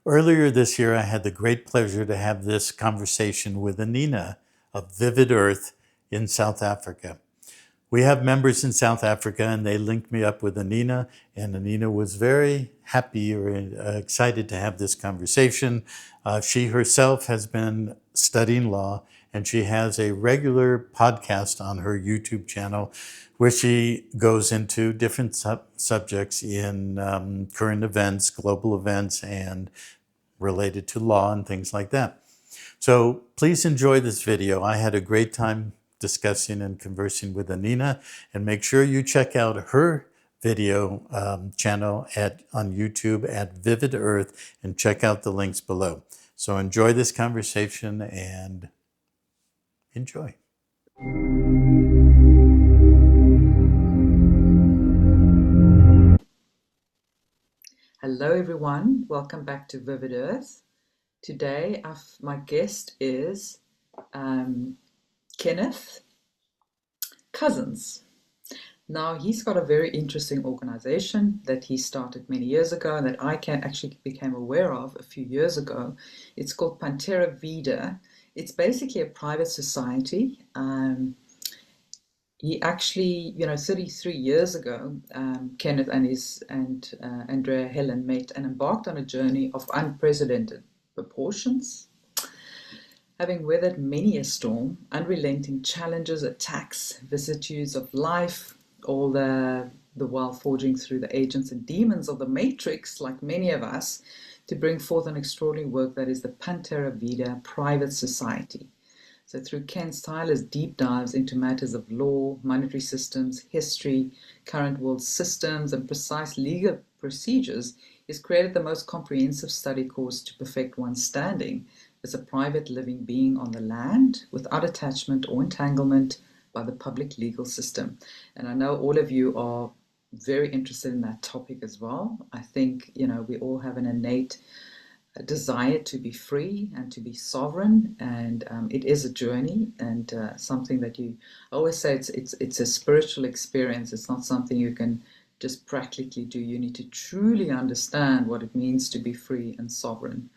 Earlier this year, I had the great pleasure to have this conversation with Anina of Vivid Earth in South Africa. We have members in South Africa, and they linked me up with Anina, and Anina was very happy or excited to have this conversation. She herself has been studying law, and she has a regular podcast on her YouTube channel where she goes into different subjects in current events, global events, and related to law and things like that. So please enjoy this video. I had a great time discussing and conversing with Anina, and make sure you check out her video channel on YouTube at Vivid Earth and check out the links below. So enjoy this conversation and enjoy. Hello everyone, welcome back to Vivid Earth. Today my guest is Kenneth Cousens. Now he's got a very interesting organization that he started many years ago and that I actually became aware of a few years ago. It's called PanTerraVida. It's basically a private society. He actually, 33 years ago, Kenneth and Andrea Helen met and embarked on a journey of unprecedented proportions. Having weathered many a storm, unrelenting challenges, attacks, vicissitudes of life, all the while forging through the agents and demons of the matrix, like many of us, to bring forth an extraordinary work that is the PanTerraVida private society. So through Ken's tireless deep dives into matters of law, monetary systems, history, current world systems, and precise legal procedures, he's created the most comprehensive study course to perfect one's standing as a private living being on the land without attachment or entanglement by the public legal system. And I know all of you are very interested in that topic as well. I think, we all have an innate desire to be free and to be sovereign, and it is a journey and something that I always say it's a spiritual experience. It's not something you can just practically do. You need to truly understand what it means to be free and sovereign.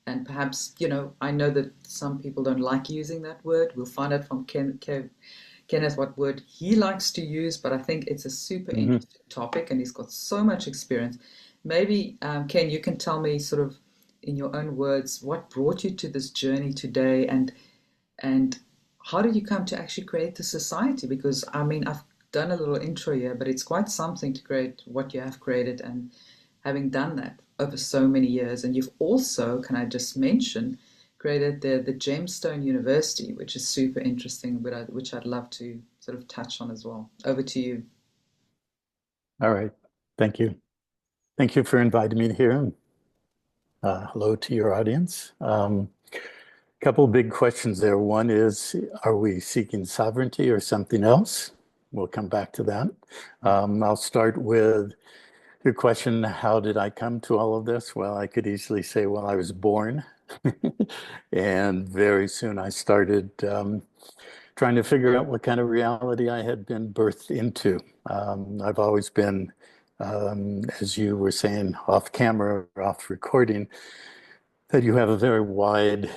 And perhaps, I know that some people don't like using that word. We'll find out from Kenneth what word he likes to use, but I think it's a super interesting topic and he's got so much experience. Maybe, Ken, you can tell me sort of in your own words, what brought you to this journey today, and how did you come to actually create the society? Because I've done a little intro here, but it's quite something to create what you have created, and having done that over so many years. And you've also, can I just mention, created the Gemstone University, which is super interesting, but which I'd love to sort of touch on as well. Over to you. All right. Thank you. Thank you for inviting me here. Hello to your audience. Couple big questions there. One is, are we seeking sovereignty or something else? We'll come back to that. I'll start with your question, how did I come to all of this? Well, I could easily say, well, I was born. And very soon I started trying to figure out what kind of reality I had been birthed into. I've always been, as you were saying off camera or off recording, that you have a very wide,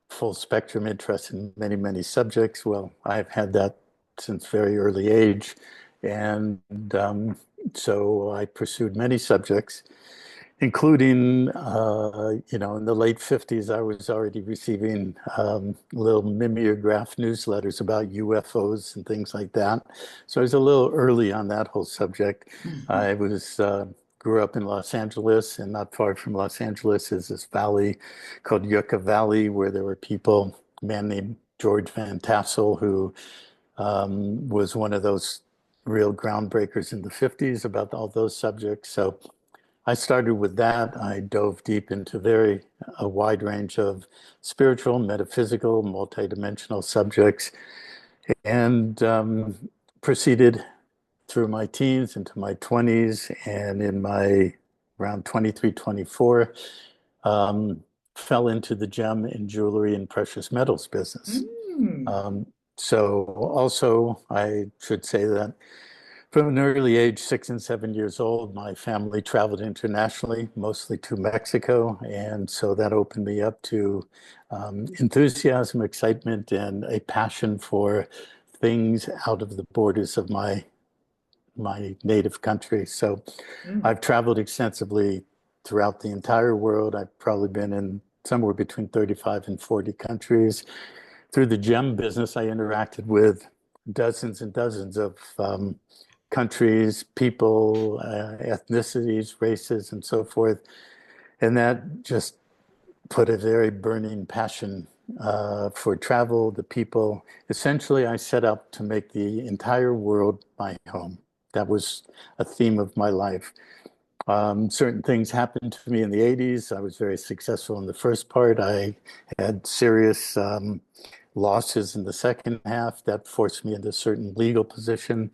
full spectrum interest in many, many subjects. Well, I've had that since very early age. And so I pursued many subjects, including, in the late 50s, I was already receiving little mimeograph newsletters about UFOs and things like that. So I was a little early on that whole subject. I grew up in Los Angeles, and not far from Los Angeles is this valley called Yucca Valley, where there were people, a man named George Van Tassel, who was one of those real groundbreakers in the 50s about all those subjects. So I started with that. I dove deep into a wide range of spiritual, metaphysical, multidimensional subjects, and proceeded through my teens into my 20s, and in my around 23, 24, fell into the gem and jewelry and precious metals business. So also, I should say that From an early age, 6 and 7 years old, my family traveled internationally, mostly to Mexico. And so that opened me up to enthusiasm, excitement, and a passion for things out of the borders of my native country. So Mm. I've traveled extensively throughout the entire world. I've probably been in somewhere between 35 and 40 countries. Through the gem business, I interacted with dozens and dozens of countries, people, ethnicities, races, and so forth. And that just put a very burning passion for travel, the people. Essentially, I set out to make the entire world my home. That was a theme of my life. Certain things happened to me in the 80s. I was very successful in the first part. I had serious losses in the second half that forced me into a certain legal position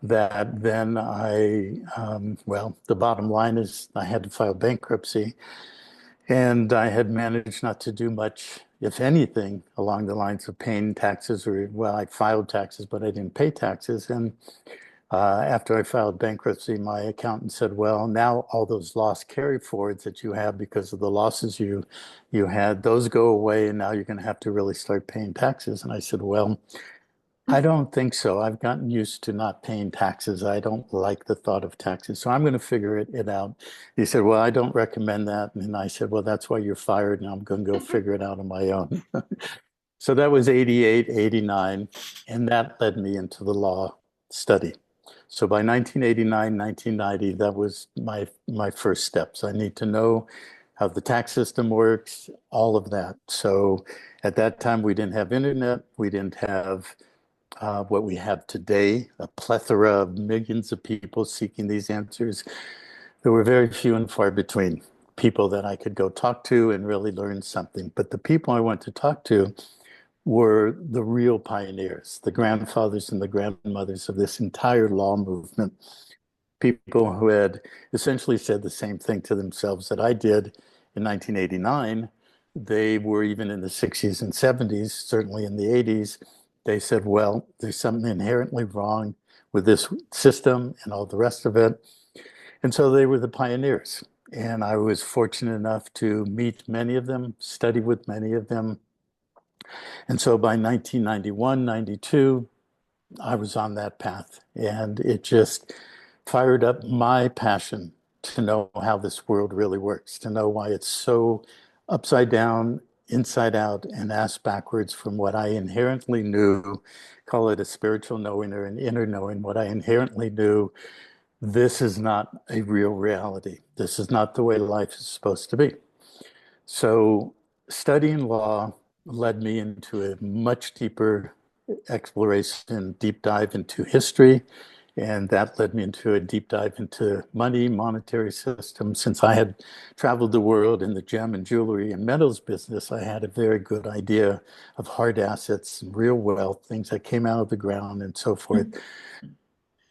that then well, the bottom line is I had to file bankruptcy. And I had managed not to do much, if anything, along the lines of paying taxes, or, well, I filed taxes, but I didn't pay taxes. And after I filed bankruptcy, my accountant said, well, now all those loss carry forwards that you have because of the losses you had, those go away, and now you're going to have to really start paying taxes. And I said, well, I don't think so. I've gotten used to not paying taxes. I don't like the thought of taxes. So I'm going to figure it out. He said, well, I don't recommend that. And I said, well, that's why you're fired. And I'm going to go figure it out on my own. So that was 88, 89. And that led me into the law study. So by 1989, 1990, that was my first steps. I need to know how the tax system works, all of that. So at that time, we didn't have internet. We didn't have what we have today, a plethora of millions of people seeking these answers. There were very few and far between people that I could go talk to and really learn something. But the people I went to talk to were the real pioneers, the grandfathers and the grandmothers of this entire law movement. People who had essentially said the same thing to themselves that I did in 1989. They were even in the 60s and 70s, certainly in the 80s. They said, well, there's something inherently wrong with this system and all the rest of it. And so they were the pioneers. And I was fortunate enough to meet many of them, study with many of them. And so by 1991, 92, I was on that path. And it just fired up my passion to know how this world really works, to know why it's so upside down, inside out, and ass backwards from what I inherently knew. Call it a spiritual knowing or an inner knowing. What I inherently knew, this is not a real reality. This is not the way life is supposed to be. So studying law led me into a much deeper exploration, deep dive into history. And that led me into a deep dive into money, monetary systems. Since I had traveled the world in the gem and jewelry and metals business, I had a very good idea of hard assets, real wealth, things that came out of the ground and so forth.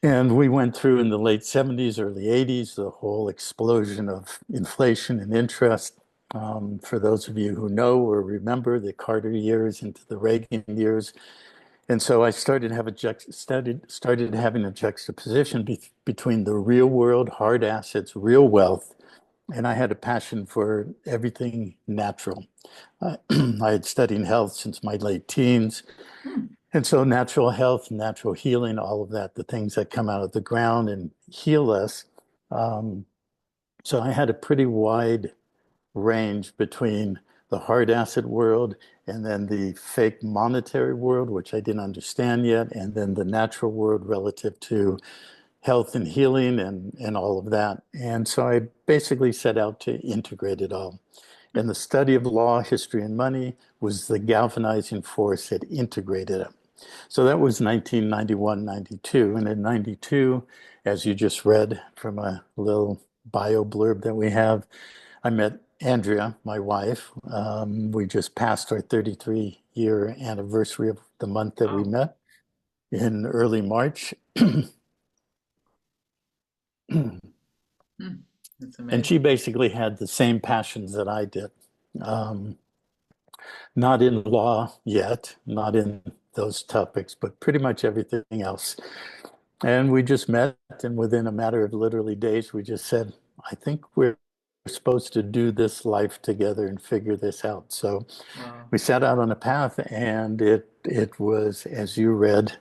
And we went through in the late 70s, early 80s, the whole explosion of inflation and interest. For those of you who know or remember the Carter years into the Reagan years. And so I started having a juxtaposition between the real world, hard assets, real wealth, and I had a passion for everything natural. I had studied health since my late teens. And so natural health, natural healing, all of that, the things that come out of the ground and heal us. Um, so I had a pretty wide range between the hard asset world and then the fake monetary world, which I didn't understand yet, and then the natural world relative to health and healing and all of that. And so I basically set out to integrate it all. And the study of law, history, and money was the galvanizing force that integrated it. So that was 1991, 92. And in 92, as you just read from a little bio blurb that we have, I met Andrea, my wife. We just passed our 33-year anniversary of the month that we met in early March. That's And she amazing. basically had the same passions that I did. Um, Not in law yet, not in those topics, but pretty much everything else. And we just met, and within a matter of literally days, we just said, I think we're supposed to do this life together and figure this out. So Wow. we set out on a path, and it was, as you read,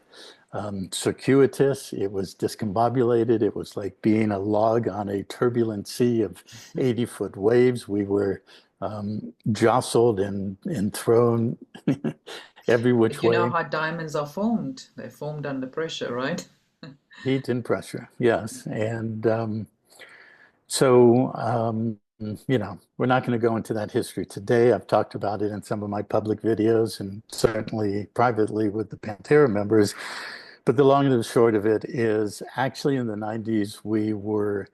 circuitous. It was discombobulated. It was like being a log on a turbulent sea of 80-foot waves. We were jostled and thrown every But which you know way. how diamonds are formed. They're formed under pressure, right? Heat and pressure, yes. And so, we're not going to go into that history today. I've talked about it in some of my public videos and certainly privately with the PanTerra members. But the long and the short of it is actually in the 90s, we were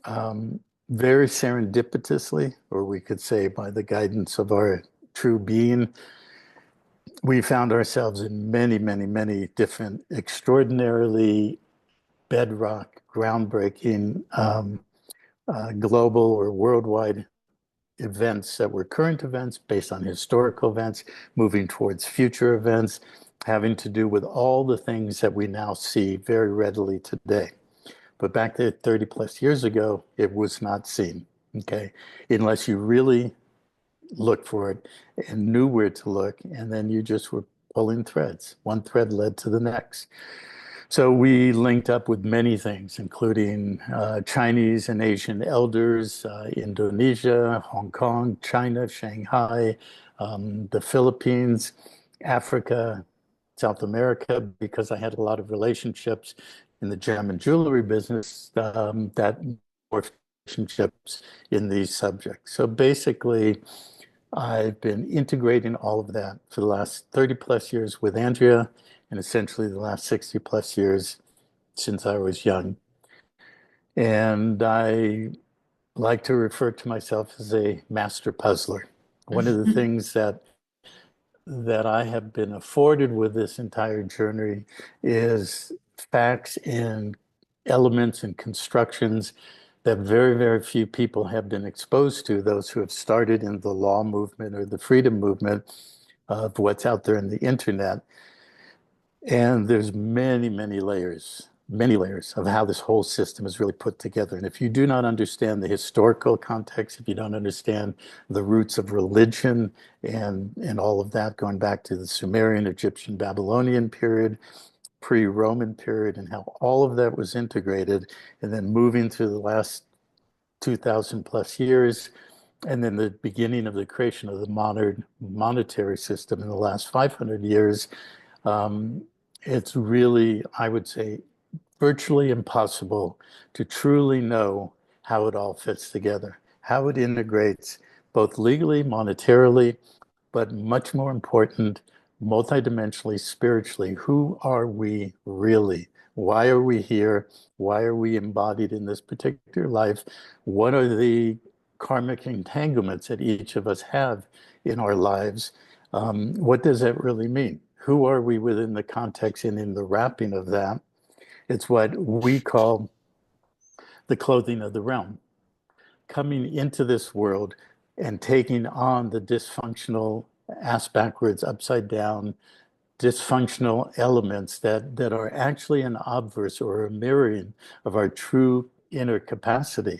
very serendipitously, or we could say by the guidance of our true being, we found ourselves in many, many, many different extraordinarily bedrock, groundbreaking global or worldwide events that were current events based on historical events, moving towards future events, having to do with all the things that we now see very readily today. But back there 30 plus years ago, it was not seen, okay? Unless you really looked for it and knew where to look, and then you just were pulling threads. One thread led to the next. So we linked up with many things, including Chinese and Asian elders, Indonesia, Hong Kong, China, Shanghai, the Philippines, Africa, South America, because I had a lot of relationships in the gem and jewelry business that were relationships in these subjects. So basically, I've been integrating all of that for the last 30 plus years with Andrea, and essentially the last 60 plus years since I was young. And I like to refer to myself as a master puzzler. One of the things that I have been afforded with this entire journey is facts and elements and constructions that very, very few people have been exposed to, those who have started in the law movement or the freedom movement of what's out there in the internet. And there's many layers of how this whole system is really put together. And if you do not understand the historical context, if you don't understand the roots of religion and all of that, going back to the Sumerian, Egyptian, Babylonian period, pre-Roman period, and how all of that was integrated, and then moving through the last 2000 plus years, and then the beginning of the creation of the modern monetary system in the last 500 years, um, it's really, I would say, virtually impossible to truly know how it all fits together, how it integrates both legally, monetarily, but much more important, multidimensionally, spiritually. Who are we really? Why are we here? Why are we embodied in this particular life? What are the karmic entanglements that each of us have in our lives? What does that really mean? Who are we within the context and in the wrapping of that? It's what we call the clothing of the realm. Coming into this world and taking on the dysfunctional ass backwards, upside down, dysfunctional elements that are actually an obverse or a mirroring of our true inner capacity.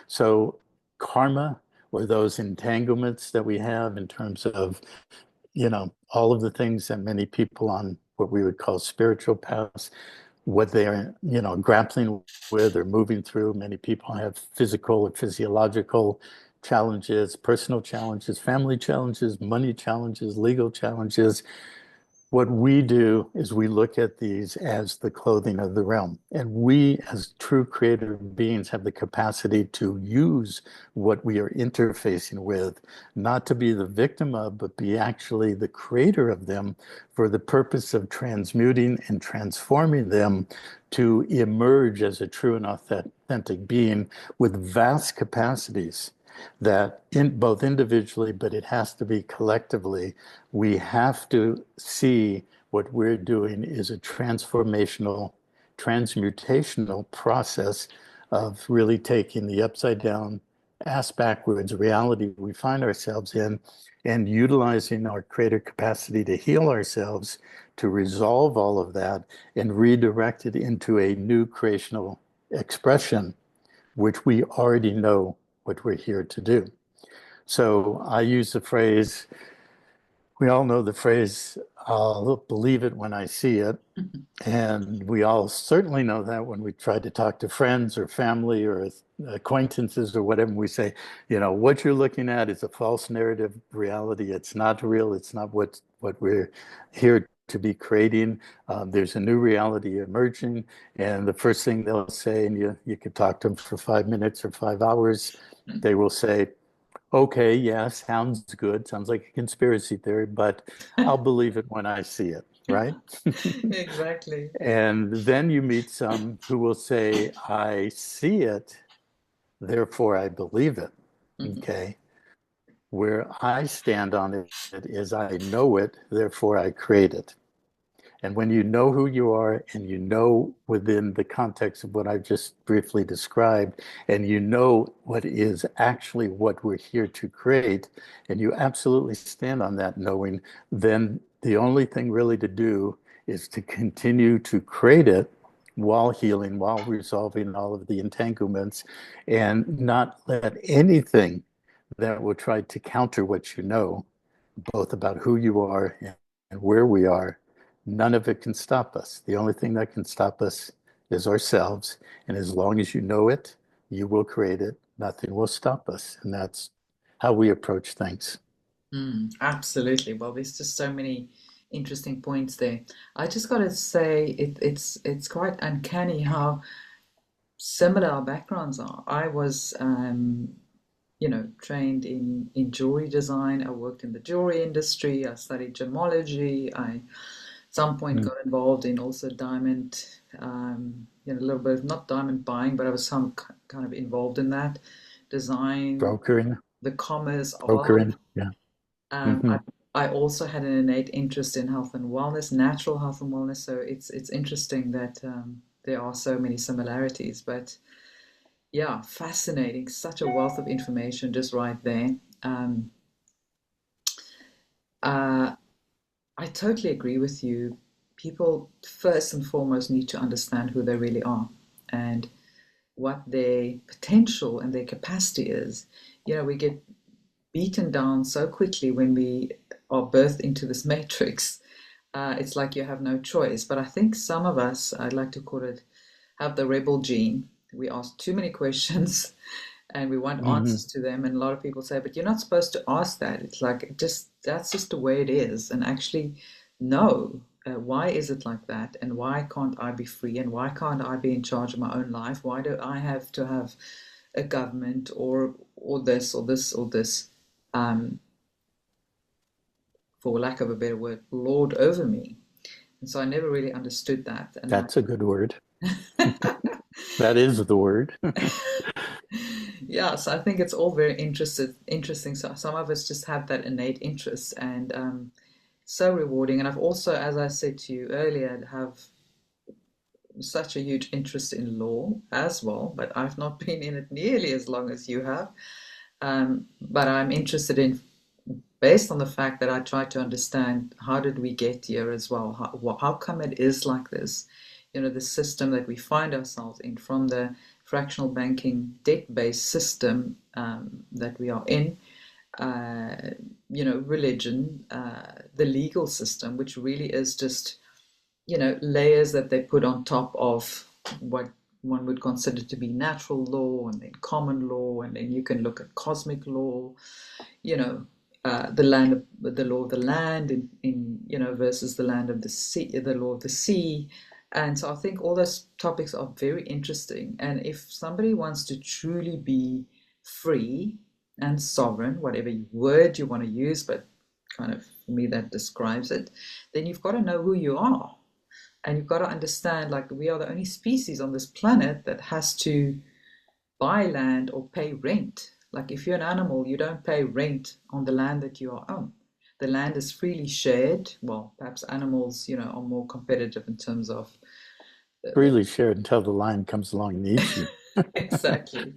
So karma, or those entanglements that we have in terms of, all of the things that many people on what we would call spiritual paths, what they are, grappling with or moving through. Many people have physical or physiological challenges, personal challenges, family challenges, money challenges, legal challenges. What we do is we look at these as the clothing of the realm. And we, as true creative beings, have the capacity to use what we are interfacing with, not to be the victim of, but be actually the creator of them for the purpose of transmuting and transforming them to emerge as a true and authentic being with vast capacities that both individually, but it has to be collectively. We have to see what we're doing is a transformational, transmutational process of really taking the upside down, ass backwards reality we find ourselves in and utilizing our creative capacity to heal ourselves to resolve all of that and redirect it into a new creational expression, which we already know what we're here to do. So I use the phrase, we all know the phrase, I'll believe it when I see it. And we all certainly know that when we try to talk to friends or family or acquaintances or whatever, we say, you know, what you're looking at is a false narrative reality. It's not real. It's not what we're here to be creating. There's a new reality emerging. And the first thing they'll say, and you could talk to them for 5 minutes or 5 hours, they will say, okay, yeah, sounds good. Sounds like a conspiracy theory, but I'll believe it when I see it, right? Exactly. And then you meet some who will say, I see it, therefore I believe it. Mhm. Okay. Where I stand on it is I know it, therefore I create it. And when you know who you are and you know within the context of what I just briefly described, and you know what is actually what we're here to create, and you absolutely stand on that knowing, then the only thing really to do is to continue to create it while healing, while resolving all of the entanglements, and not let anything that will try to counter what you know, both about who you are and where we are, none of it can stop us. The only thing that can stop us is ourselves. And as long as you know it, you will create it. Nothing will stop us. And that's how we approach things. Absolutely. Well, there's just so many interesting points there. I just got to say, it's quite uncanny how similar our backgrounds are. I was, trained in jewelry design. I worked in the jewelry industry. I studied gemology. I, at some point, Mm. got involved in also diamond, a little bit of not diamond buying, but I was some kind of involved in that design, Brokering, the commerce of it. brokering. Yeah. Um, Hmm. I, I also had an innate interest in health and wellness, natural health and wellness. So it's interesting that there are so many similarities. But yeah, fascinating. Such a wealth of information just right there. Um, uh, I totally agree with you. People first and foremost need to understand who they really are and what their potential and their capacity is. We get beaten down so quickly when we are birthed into this matrix. It's like you have no choice. But I think some of us, I'd like to call it, have the rebel gene. We ask too many questions and we want Hmm. answers to them. And a lot of people say, but you're not supposed to ask that. It's like, just that's just the way it is. And actually, no. Why is it like that? And why can't I be free? And why can't I be in charge of my own life? Why do I have to have a government or this or this or this? Um, for lack of a better word, lord over me. And so I never really understood that. And That's a good word. I, That is the word. yeah, so I think it's all very interesting. So some of us just have that innate interest and so rewarding. And I've also, as I said to you earlier, have such a huge interest in law as well, but I've not been in it nearly as long as you have. But I'm interested in based on the fact that I try to understand how did we get here as well? How come it is like this? The system that we find ourselves in from the fractional banking debt-based system that we are in, uh, religion, the legal system, which really is just, layers that they put on top of what one would consider to be natural law and then common law, and then you can look at cosmic law, you know, the law of the land in versus the land of the sea, the law of the sea. And so I think all those topics are very interesting. And if somebody wants to truly be free and sovereign, whatever word you want to use, but kind of for me that describes it, then you've got to know who you are. And you've got to understand, like, we are the only species on this planet that has to buy land or pay rent. Like if you're an animal, you don't pay rent on the land that you are on. The land is freely shared. Well, perhaps animals, are more competitive in terms of Freely shared until the lion comes along and eats you. exactly.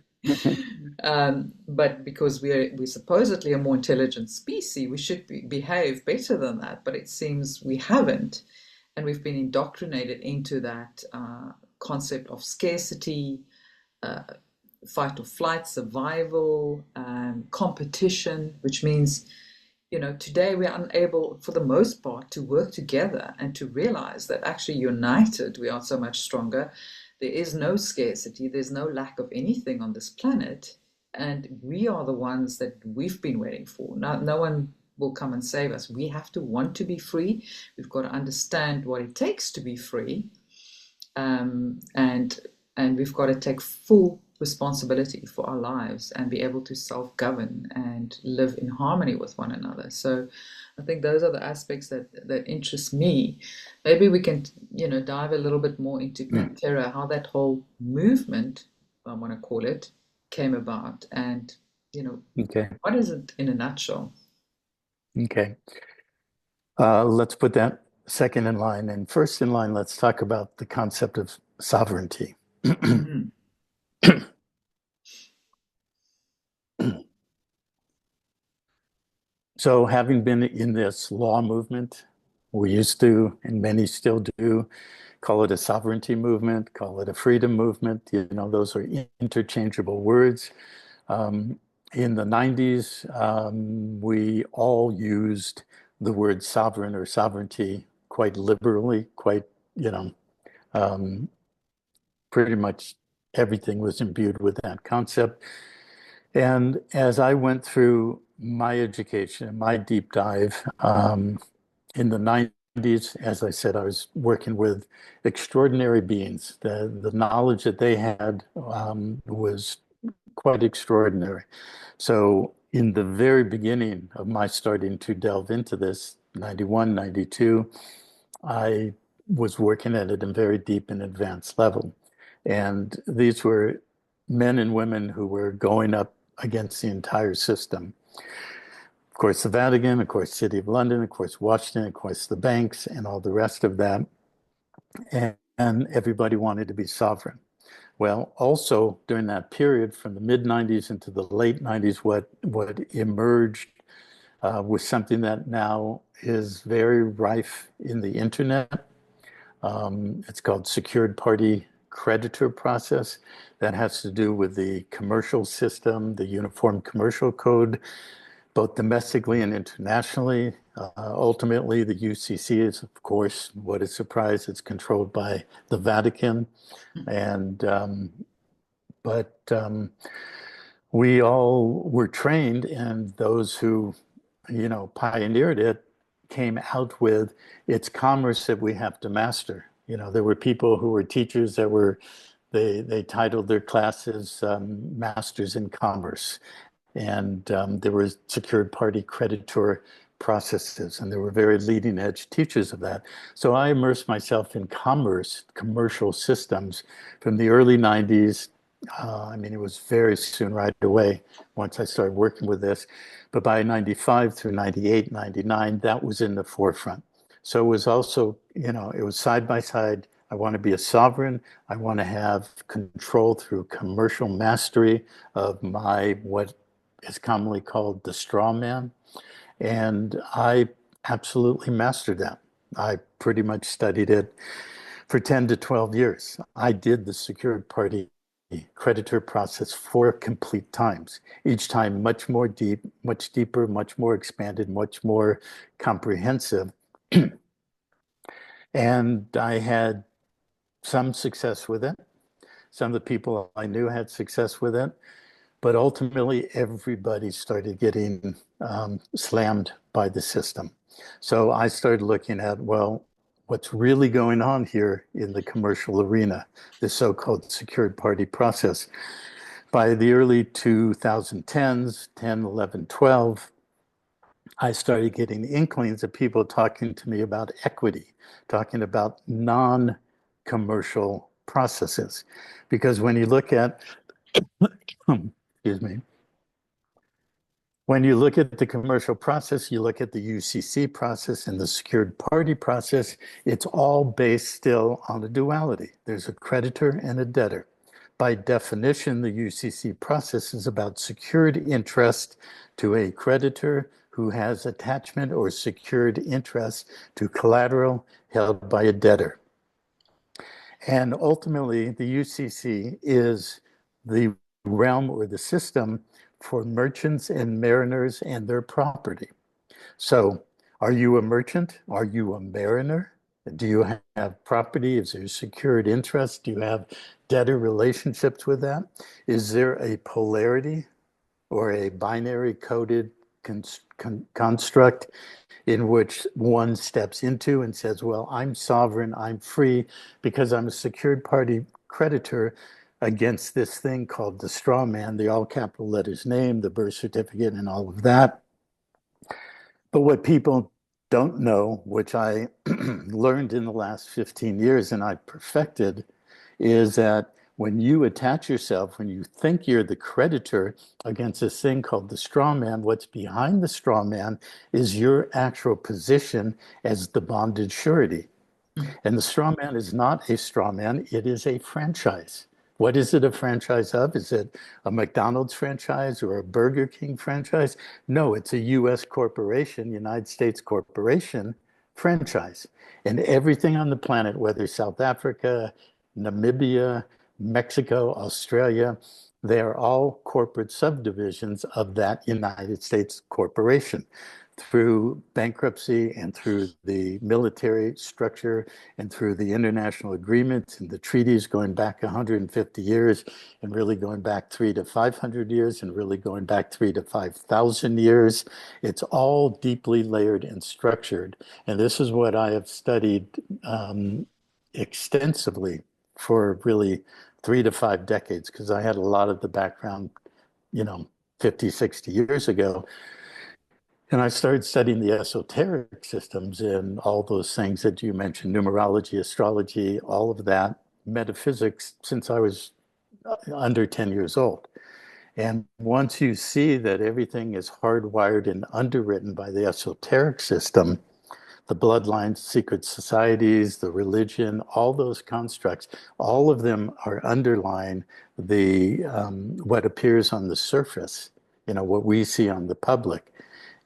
But because we're supposedly a more intelligent species, we should behave better than that. But it seems we haven't. and we've been indoctrinated into that concept of scarcity, uh, fight or flight, survival, competition, which means, today we are unable, for the most part, to work together and to realize that actually united we are so much stronger. There is no scarcity, there's no lack of anything on this planet, and we are the ones that we've been waiting for. No one will come and save us. We have to want to be free. We've got to understand what it takes to be free, and we've got to take full responsibility for our lives and be able to self-govern and live in harmony with one another. So I think those are the aspects that interest me. Maybe we can, dive a little bit more into PanTerra, how that whole movement, I want to call it, came about, and Okay. what is it in a nutshell? Okay. Let's put that second in line. And first in line, let's talk about the concept of sovereignty. Mhm. So having been in this law movement, we used to, and many still do, call it a sovereignty movement, call it a freedom movement. Those are interchangeable words. In the 90s, we all used the word sovereign or sovereignty quite liberally, um, pretty much everything was imbued with that concept. And as I went through my education, my deep dive in the 90s, as I said, I was working with extraordinary beings. The knowledge that they had was quite extraordinary. So in the very beginning of my starting to delve into this, 91, 92, I was working at it in very deep and advanced level. And these were men and women who were going up against the entire system. Of course, the Vatican, of course, City of London, of course, Washington, of course, the banks, and all the rest of that. And everybody wanted to be sovereign. Well, also during that period from the mid 90s into the late 90s, what emerged was something that now is very rife in the internet. It's called secured party creditor process. That has to do with the commercial system, the Uniform Commercial Code, both domestically and internationally. Ultimately, the UCC is, of course, what a surprise, it's controlled by the Vatican. And but we all were trained, and those who, pioneered it came out with it's commerce that we have to master. There were people who were teachers that were, they titled their classes Masters in Commerce. And there were secured party creditor processes, and there were very leading edge teachers of that. So I immersed myself in commerce, commercial systems from the early 90s. It was very soon right away once I started working with this. But by 95 through 98, 99, that was in the forefront. So it was also, it was side by side. I want to be a sovereign. I want to have control through commercial mastery of what is commonly called the straw man. And I absolutely mastered that. I pretty much studied it for 10 to 12 years. I did the secured party creditor process 4 complete times, each time much more deep, much deeper, much more expanded, much more comprehensive. And I had some success with it. Some of the people I knew had success with it. But ultimately, everybody started getting slammed by the system. So I started looking at, well, what's really going on here in the commercial arena, the so-called secured party process. By the early 2010s, 10, 11, 12, I started getting inklings of people talking to me about equity, talking about non-commercial processes. Because when you look at, excuse me, when you look at the commercial process, you look at the UCC process and the secured party process, it's all based still on a duality. There's a creditor and a debtor. By definition, the UCC process is about secured interest to a creditor who has attachment or secured interest to collateral held by a debtor. And ultimately, the UCC is the realm or the system for merchants and mariners and their property. So, are you a merchant? Are you a mariner? Do you have property? Is there secured interest? Do you have debtor relationships with that? Is there a polarity or a binary coded construct in which one steps into and says, well, I'm sovereign, I'm free because I'm a secured party creditor against this thing called the straw man, the all capital letters name, the birth certificate, and all of that. But what people don't know, which I learned in the last 15 years and I perfected, is that when you attach yourself, when you think you're the creditor against this thing called the straw man, what's behind the straw man is your actual position as the bonded surety. And the straw man is not a straw man, it is a franchise. What is it a franchise of? Is it a McDonald's franchise or a Burger King franchise? No, it's a US corporation, United States corporation franchise. And everything on the planet, whether South Africa, Namibia, Mexico, Australia, they are all corporate subdivisions of that United States corporation. Through bankruptcy and through the military structure and through the international agreements and the treaties going back 150 years and really going back 300 to 500 years and really going back 3,000 to 5,000 years. It's all deeply layered and structured. And this is what I have studied extensively for really 3 to 5 decades, because I had a lot of the background, 50, 60 years ago. And I started studying the esoteric systems and all those things that you mentioned, numerology, astrology, all of that, metaphysics, since I was under 10 years old. And once you see that everything is hardwired and underwritten by the esoteric system, the bloodlines, secret societies, the religion, all those constructs, all of them are underlying the what appears on the surface, what we see on the public.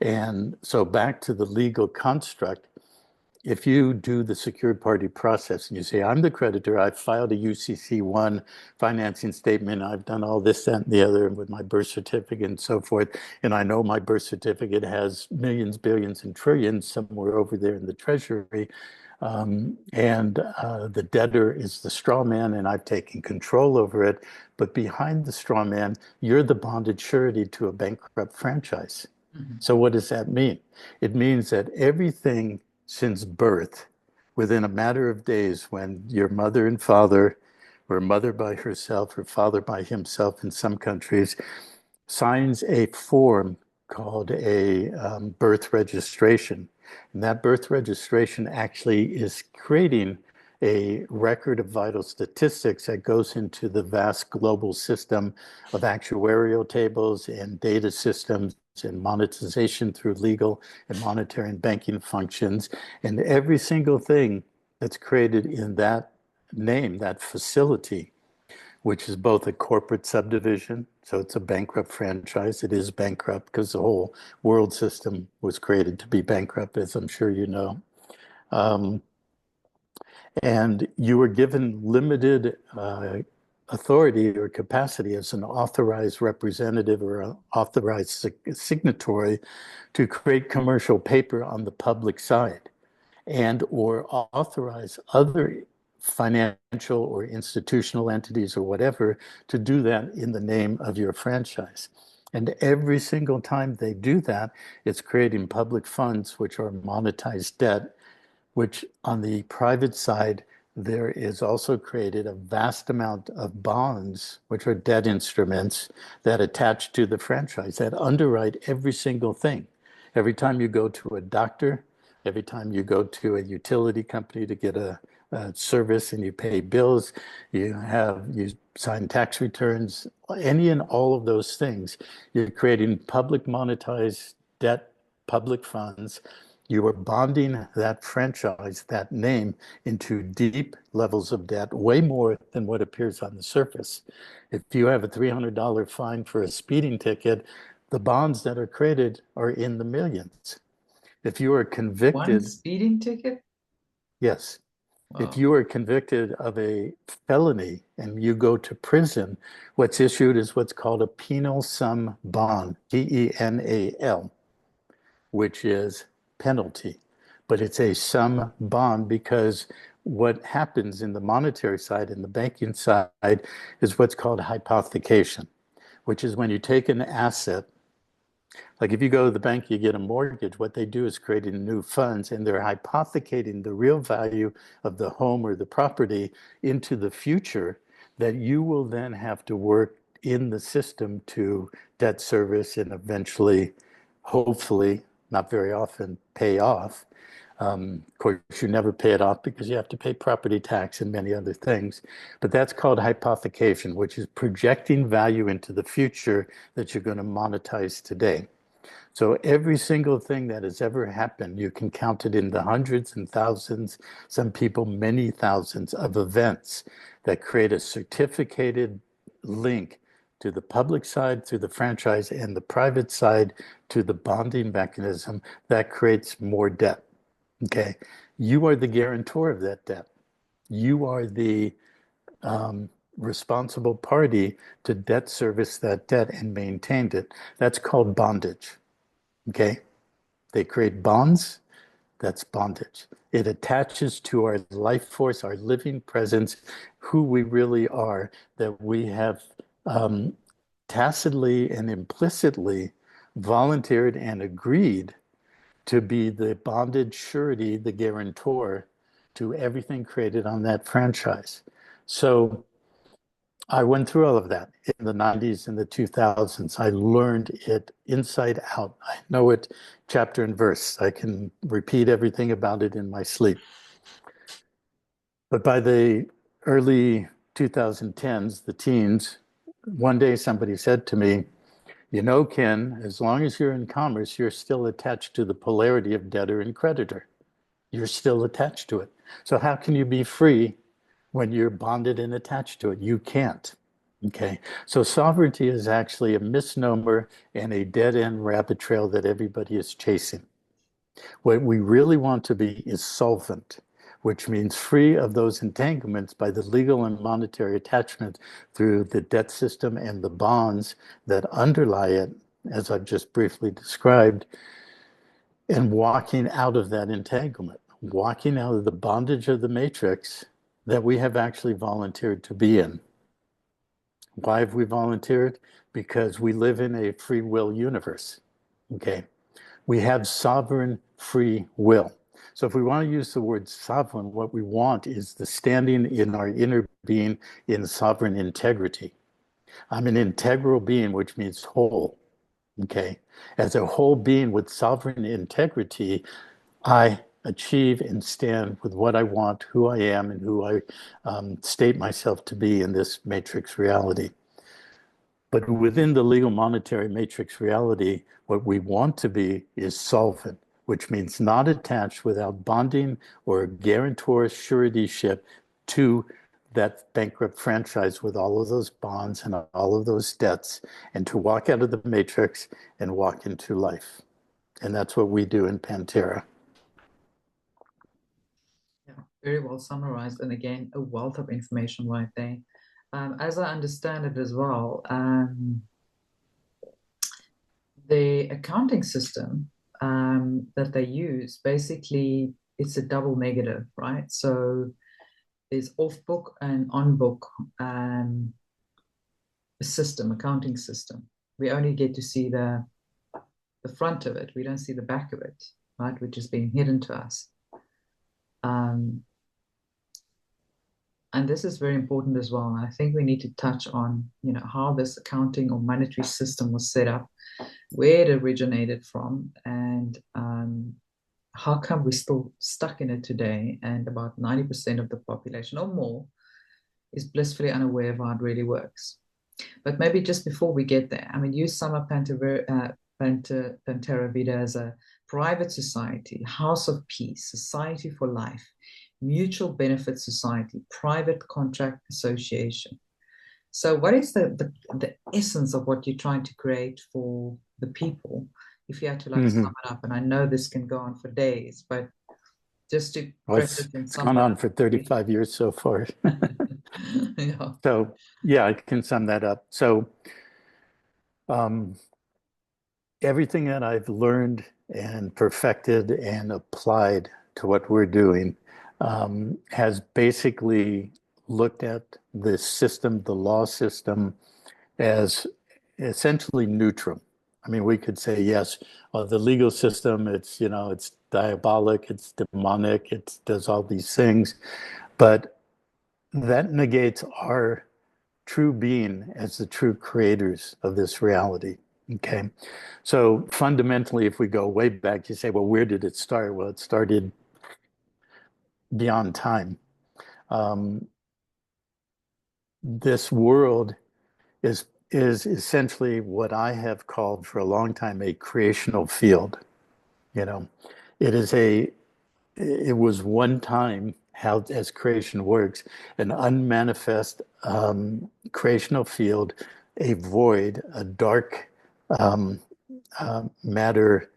And so back to the legal construct, if you do the secured party process and you say, I'm the creditor, I've filed a UCC1 financing statement, I've done all this, that, and the other with my birth certificate and so forth, and I know my birth certificate has millions, billions, and trillions somewhere over there in the treasury, and the debtor is the straw man and I've taken control over it, but behind the straw man, you're the bonded surety to a bankrupt franchise. So what does that mean? It means that everything since birth, within a matter of days, when your mother and father, or mother by herself or father by himself in some countries, signs a form called a birth registration. And that birth registration actually is creating a record of vital statistics that goes into the vast global system of actuarial tables and data systems and monetization through legal and monetary and banking functions. And every single thing that's created in that name, that facility, which is both a corporate subdivision, so it's a bankrupt franchise. It is bankrupt because the whole world system was created to be bankrupt, as I'm sure you know. And you were given limited authority or capacity as an authorized representative or an authorized signatory to create commercial paper on the public side and or authorize other financial or institutional entities or whatever to do that in the name of your franchise. And every single time they do that, it's creating public funds, which are monetized debt, which on the private side, there is also created a vast amount of bonds, which are debt instruments that attach to the franchise that underwrite every single thing. Every time you go to a doctor, every time you go to a utility company to get a service and you pay bills, you sign tax returns, any and all of those things, you're creating public monetized debt, public funds. You are bonding that franchise, that name, into deep levels of debt, way more than what appears on the surface. If you have a $300 fine for a speeding ticket, The bonds that are created are in the millions. If you are One convicted, speeding ticket? yes, if Wow. you are convicted of a felony and you go to prison, what's issued is what's called a penal sum bond, penal, which is penalty. But it's a sum bond because what happens in the monetary side and the banking side is what's called hypothecation, which is when you take an asset. Like if you go to the bank, you get a mortgage, what they do is creating new funds and they're hypothecating the real value of the home or the property into the future that you will then have to work in the system to debt service and eventually, hopefully, not very often, pay off. Of course, you never pay it off because you have to pay property tax and many other things. But that's called hypothecation, which is projecting value into the future that you're going to monetize today. So every single thing that has ever happened, you can count it in the hundreds and thousands, some people many thousands of events that create a certificated link to the public side through the franchise and the private side to the bonding mechanism that creates more debt. Okay. You are the guarantor of that debt. You are the responsible party to debt service that debt and maintain it. That's called bondage. Okay. They create bonds. That's bondage. It attaches to our life force, our living presence, who we really are, that we have um, tacitly and implicitly volunteered and agreed to be the bonded surety, the guarantor to everything created on that franchise. So I went through all of that in the 90s and the 2000s. I learned it inside out. I know it chapter and verse. I can repeat everything about it in my sleep. But by the early 2010s, the teens, one day somebody said to me, you know, Ken, as long as you're in commerce, you're still attached to the polarity of debtor and creditor. You're still attached to it. So how can you be free when you're bonded and attached to it? You can't. Okay. So sovereignty is actually a misnomer and a dead end rabbit trail that everybody is chasing. What we really want to be is solvent, which means free of those entanglements by the legal and monetary attachment through the debt system and the bonds that underlie it, as I've just briefly described, and walking out of that entanglement, walking out of the bondage of the matrix that we have actually volunteered to be in. Why have we volunteered? Because we live in a free will universe. Okay. We have sovereign free will. So if we want to use the word sovereign, what we want is the standing in our inner being in sovereign integrity. I'm an integral being, which means whole. Okay. As a whole being with sovereign integrity, I achieve and stand with what I want, who I am, and who I state myself to be in this matrix reality. But within the legal monetary matrix reality, what we want to be is solvent, which means not attached without bonding or guarantor suretyship to that bankrupt franchise with all of those bonds and all of those debts, and to walk out of the matrix and walk into life. And that's what we do in PanTerra. Yeah, very well summarized. And again, a wealth of information right there. As I understand it as well, the accounting system that they use, basically, it's a double negative, right? So there's off book and on book system, accounting system. We only get to see the front of it. We don't see the back of it, right? Which is being hidden to us. And this is very important as well. And I think we need to touch on, how this accounting or monetary system was set up, where it originated from, and how come we're still stuck in it today. And about 90% of the population or more is blissfully unaware of how it really works. But maybe just before we get there, I mean, you sum up PanTerraVida as a private society, house of peace, society for life, mutual benefit society, private contract association. So what is the essence of what you're trying to create for the people? If you had to like Hmm. sum it up, and I know this can go on for days, but just to Well, press it and it's sum gone it on up. for 35 years so far. Yeah. So yeah, I can sum that up. So um, everything that I've learned and perfected and applied to what we're doing has basically looked at the system, the law system, as essentially neutral. I mean, we could say, yes, the legal system, it's, you know, it's diabolic, it's demonic, it does all these things, but that negates our true being as the true creators of this reality. Okay. So fundamentally, if we go way back, you say, well, where did it start? Well, it started beyond time. Um, this world is essentially what I have called for a long time a creational field. You know, it is it was one time how as creation works, an unmanifest creational field, a void, a dark um, matter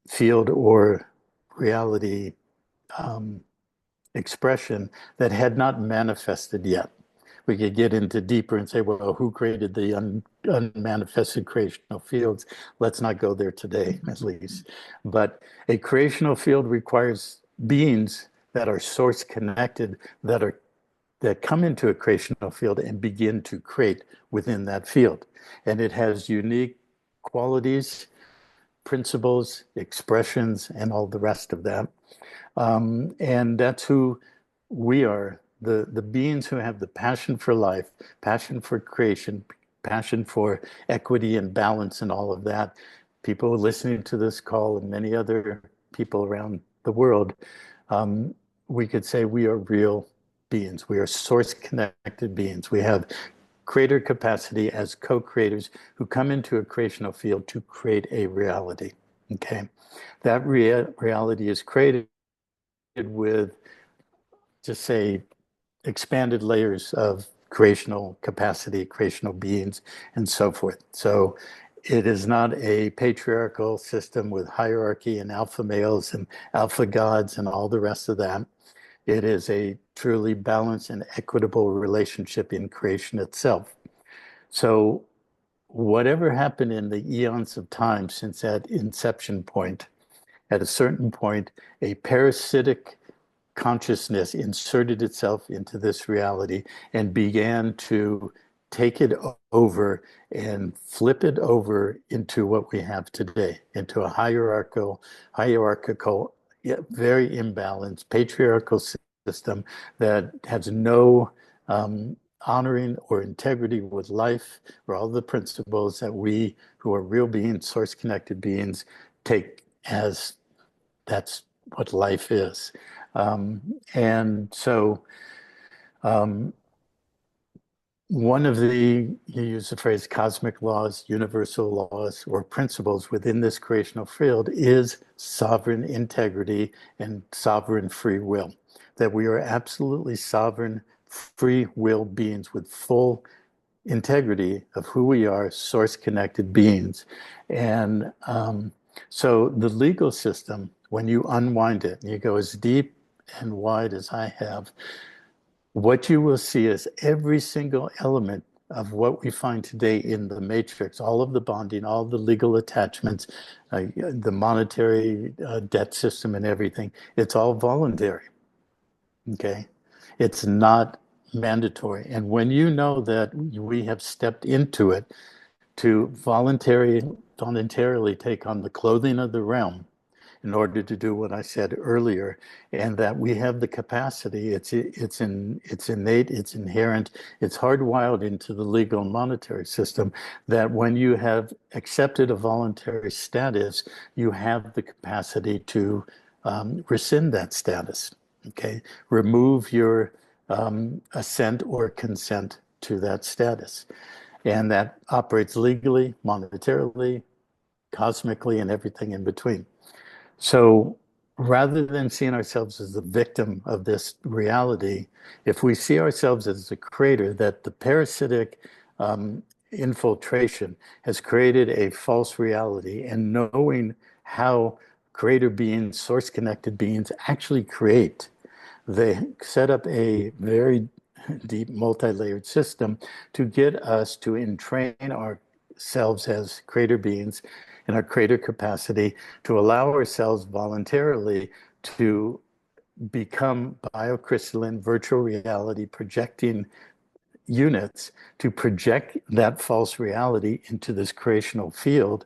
field or reality um, expression that had not manifested yet. We could get into deeper and say, well, who created the unmanifested creational fields? Let's not go there today, at least. But a creational field requires beings that are source connected, that come into a creational field and begin to create within that field. And it has unique qualities, principles, expressions, and all the rest of that. And that's who we are, the beings who have the passion for life, passion for creation, passion for equity and balance and all of that. People listening to this call and many other people around the world, um, we could say we are real beings. We are source connected beings. We have creator capacity as co-creators who come into a creational field to create a reality. Okay. That reality is created with, just say, expanded layers of creational capacity, creational beings, and so forth. So it is not a patriarchal system with hierarchy and alpha males and alpha gods and all the rest of that. It is a truly balanced and equitable relationship in creation itself. So whatever happened in the eons of time since that inception point, at a certain point, a parasitic consciousness inserted itself into this reality and began to take it over and flip it over into what we have today, into a hierarchical, yeah, very imbalanced, patriarchal system that has no honoring or integrity with life or all the principles that we who are real beings, source connected beings, take as that's what life is. Um, and so um, one of you use the phrase cosmic laws, universal laws, or principles within this creational field is sovereign integrity and sovereign free will. That we are absolutely sovereign, free will beings with full integrity of who we are, source connected beings. And so the legal system, when you unwind it, and you go as deep and wide as I have, what you will see is every single element of what we find today in the matrix, all of the bonding, all the legal attachments, the monetary debt system and everything, it's all voluntary. Okay. It's not mandatory. And when you know that we have stepped into it to voluntarily take on the clothing of the realm in order to do what I said earlier, and that we have the capacity, it's innate, it's inherent, it's hardwired into the legal and monetary system, that when you have accepted a voluntary status, you have the capacity to rescind that status. Okay, remove your assent or consent to that status. And that operates legally, monetarily, cosmically, and everything in between. So rather than seeing ourselves as the victim of this reality, if we see ourselves as the creator, that the parasitic infiltration has created a false reality, and knowing how creator beings, source connected beings actually create, they set up a very deep multi-layered system to get us to entrain ourselves as creator beings in our creator capacity, to allow ourselves voluntarily to become biocrystalline virtual reality projecting units, to project that false reality into this creational field,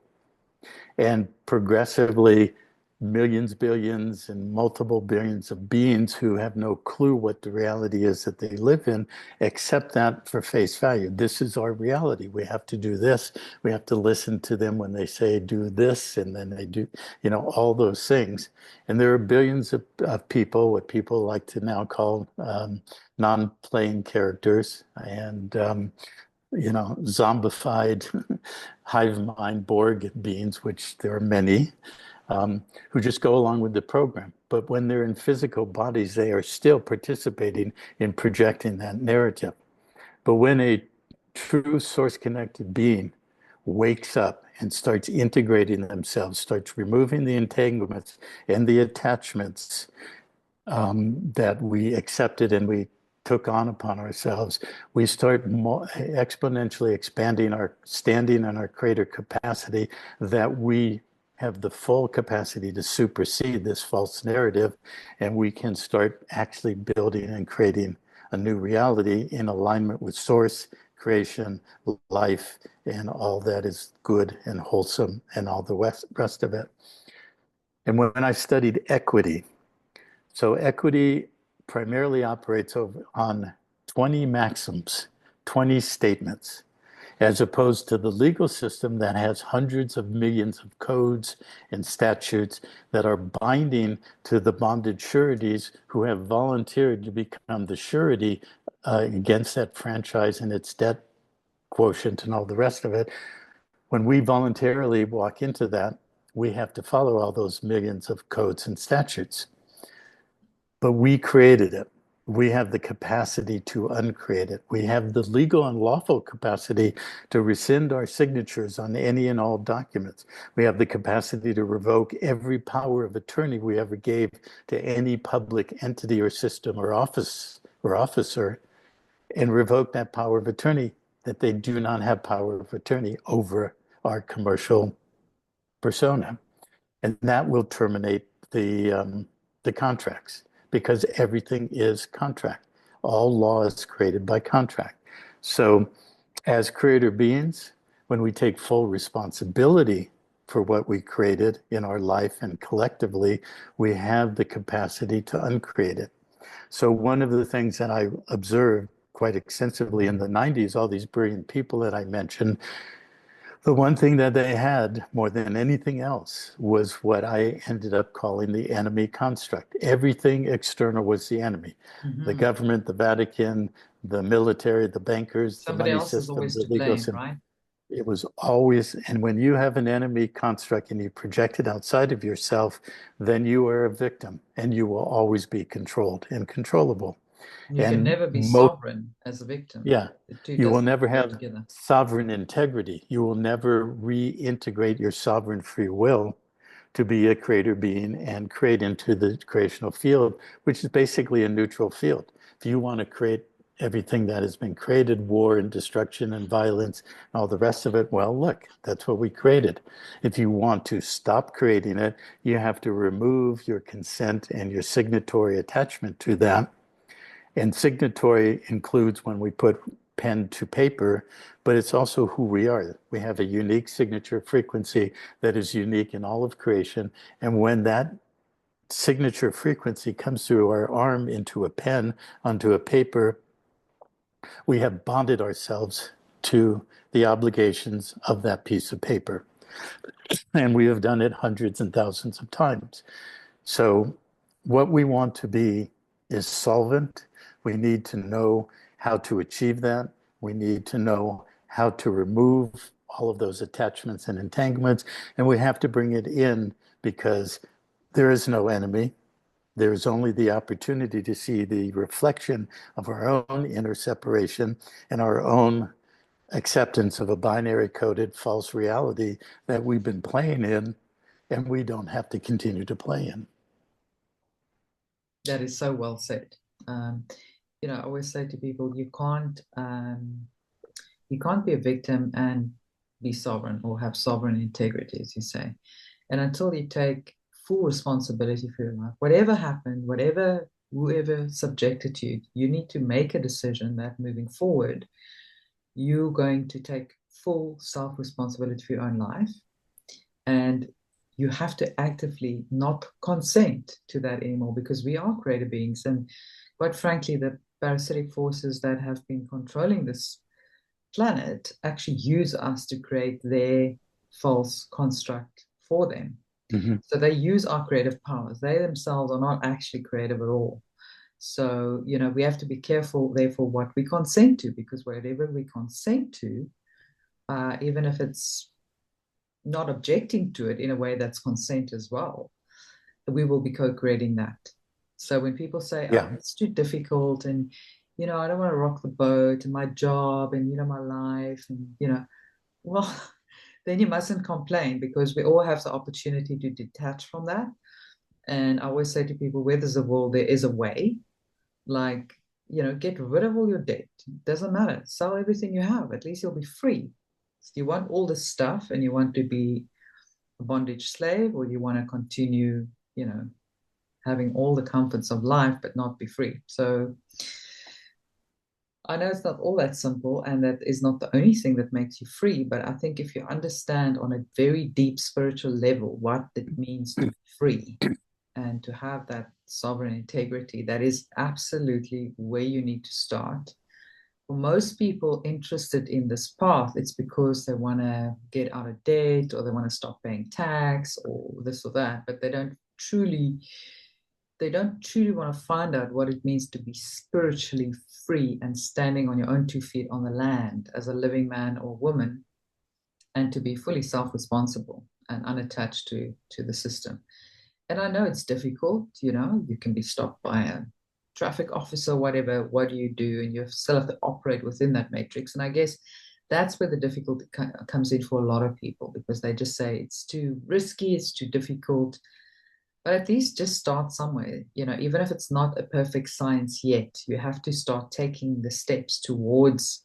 and progressively millions, billions, and multiple billions of beings who have no clue what the reality is that they live in, accept that for face value. This is our reality. We have to do this. We have to listen to them when they say do this, and then they do, all those things. And there are billions of people, what people like to now call non-playing characters, and zombified hive mind Borg beings, which there are many, who just go along with the program. But when they're in physical bodies, they are still participating in projecting that narrative. But when a true source connected being wakes up and starts integrating themselves, starts removing the entanglements and the attachments that we accepted and we took on upon ourselves, we start exponentially expanding our standing and our creator capacity, that we have the full capacity to supersede this false narrative, and we can start actually building and creating a new reality in alignment with source, creation, life, and all that is good and wholesome and all the rest of it. And when I studied equity, so equity primarily operates on 20 maxims, 20 statements, as opposed to the legal system that has hundreds of millions of codes and statutes that are binding to the bonded sureties who have volunteered to become the surety against that franchise and its debt quotient and all the rest of it. When we voluntarily walk into that, we have to follow all those millions of codes and statutes. But we created it. We have the capacity to uncreate it. We have the legal and lawful capacity to rescind our signatures on any and all documents. We have the capacity to revoke every power of attorney we ever gave to any public entity or system or office or officer, and revoke that power of attorney, that they do not have power of attorney over our commercial persona. And that will terminate the contracts, because everything is contract. All law is created by contract. So as creator beings, when we take full responsibility for what we created in our life and collectively, we have the capacity to uncreate it. So one of the things that I observed quite extensively in the 90s, all these brilliant people that I mentioned, the one thing that they had more than anything else was what I ended up calling the enemy construct. Everything external was the enemy. The government, the Vatican, the military, the bankers, the Somebody money else is system, always the to legal blame, system. right? It was always, and when you have an enemy construct and you project it outside of yourself, then you are a victim, and you will always be controlled and controllable. You can And never be most, sovereign as a victim. yeah, The two you will doesn't never go have together. sovereign integrity. You will never reintegrate your sovereign free will to be a creator being and create into the creational field, which is basically a neutral field. If you want to create everything that has been created, war and destruction and violence and all the rest of it, well, look, that's what we created. If you want to stop creating it, you have to remove your consent and your signatory attachment to that. And signatory includes when we put pen to paper, but it's also who we are. We have a unique signature frequency that is unique in all of creation. And when that signature frequency comes through our arm into a pen, onto a paper, we have bonded ourselves to the obligations of that piece of paper. And we have done it hundreds and thousands of times. So what we want to be is solvent. We need to know how to achieve that. We need to know how to remove all of those attachments and entanglements. And we have to bring it in, because there is no enemy. There is only the opportunity to see the reflection of our own inner separation and our own acceptance of a binary coded false reality that we've been playing in and we don't have to continue to play in. That is so well said. Um, I always say to people, you can't be a victim and be sovereign or have sovereign integrity, as you say. And until you take full responsibility for your life, whatever happened, whoever subjected you, you need to make a decision that moving forward, you're going to take full self responsibility for your own life. And you have to actively not consent to that anymore because we are creative beings. And quite frankly, the parasitic forces that have been controlling this planet actually use us to create their false construct for them. Mm-hmm. So they use our creative powers. They themselves are not actually creative at all. So, we have to be careful, therefore, what we consent to, because whatever we consent to, even if it's not objecting to it in a way that's consent as well, we will be co-creating that. So when people say, oh, it's too difficult and, I don't want to rock the boat and my job and, my life and, well, then you mustn't complain because we all have the opportunity to detach from that. And I always say to people, where there's a will, there is a way. Like, get rid of all your debt. Doesn't matter. Sell everything you have. At least you'll be free. So you want all this stuff and you want to be a bondage slave, or you want to continue, having all the comforts of life but not be free. So I know it's not all that simple, and that is not the only thing that makes you free. But I think if you understand on a very deep spiritual level what it means to be free and to have that sovereign integrity, that is absolutely where you need to start. For most people interested in this path, it's because they want to get out of debt or they want to stop paying tax or this or that, but they don't truly want to find out what it means to be spiritually free and standing on your own 2 feet on the land as a living man or woman, and to be fully self-responsible and unattached to the system. And I know it's difficult, you can be stopped by a traffic officer, whatever. What do? And you still have to operate within that matrix. And I guess that's where the difficulty comes in for a lot of people, because they just say it's too risky, it's too difficult. But at least just start somewhere, even if it's not a perfect science yet, you have to start taking the steps towards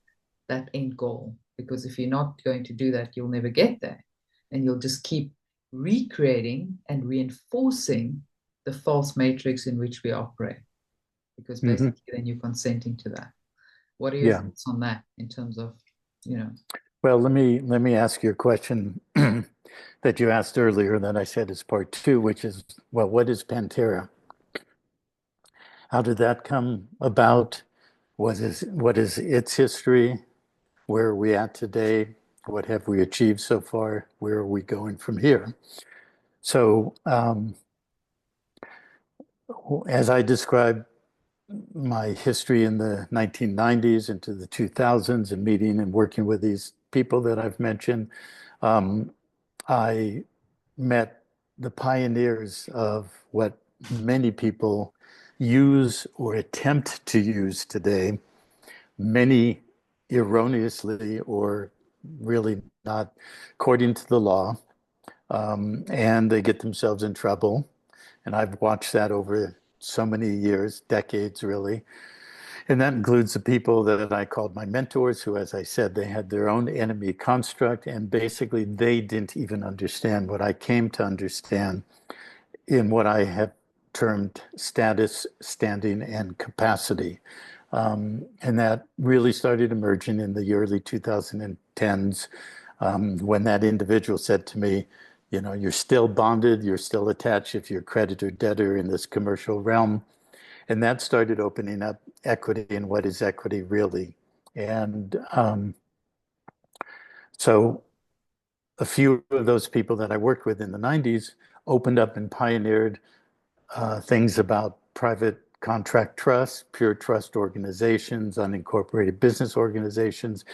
that end goal. Because if you're not going to do that, you'll never get there. And you'll just keep recreating and reinforcing the false matrix in which we operate. Because basically then you're consenting to that. What are your thoughts on that in terms of, Well, let me ask you a question that you asked earlier that I said is part two, which is, well, what is PanTerra? How did that come about? What is its history? Where are we at today? What have we achieved so far? Where are we going from here? So, as I described my history in the 1990s into the 2000s and meeting and working with these people that I've mentioned, I met the pioneers of what many people use or attempt to use today, many erroneously or really not according to the law, and they get themselves in trouble. And I've watched that over so many years, decades really. And that includes the people that I called my mentors, who, as I said, they had their own enemy construct, and basically they didn't even understand what I came to understand in what I have termed status, standing, and capacity. And that really started emerging in the early 2010s, when that individual said to me, you're still bonded, you're still attached if you're creditor debtor in this commercial realm. And that started opening up equity and what is equity really. And so a few of those people that I worked with in the 90s opened up and pioneered things about private contract trusts, pure trust organizations, unincorporated business organizations,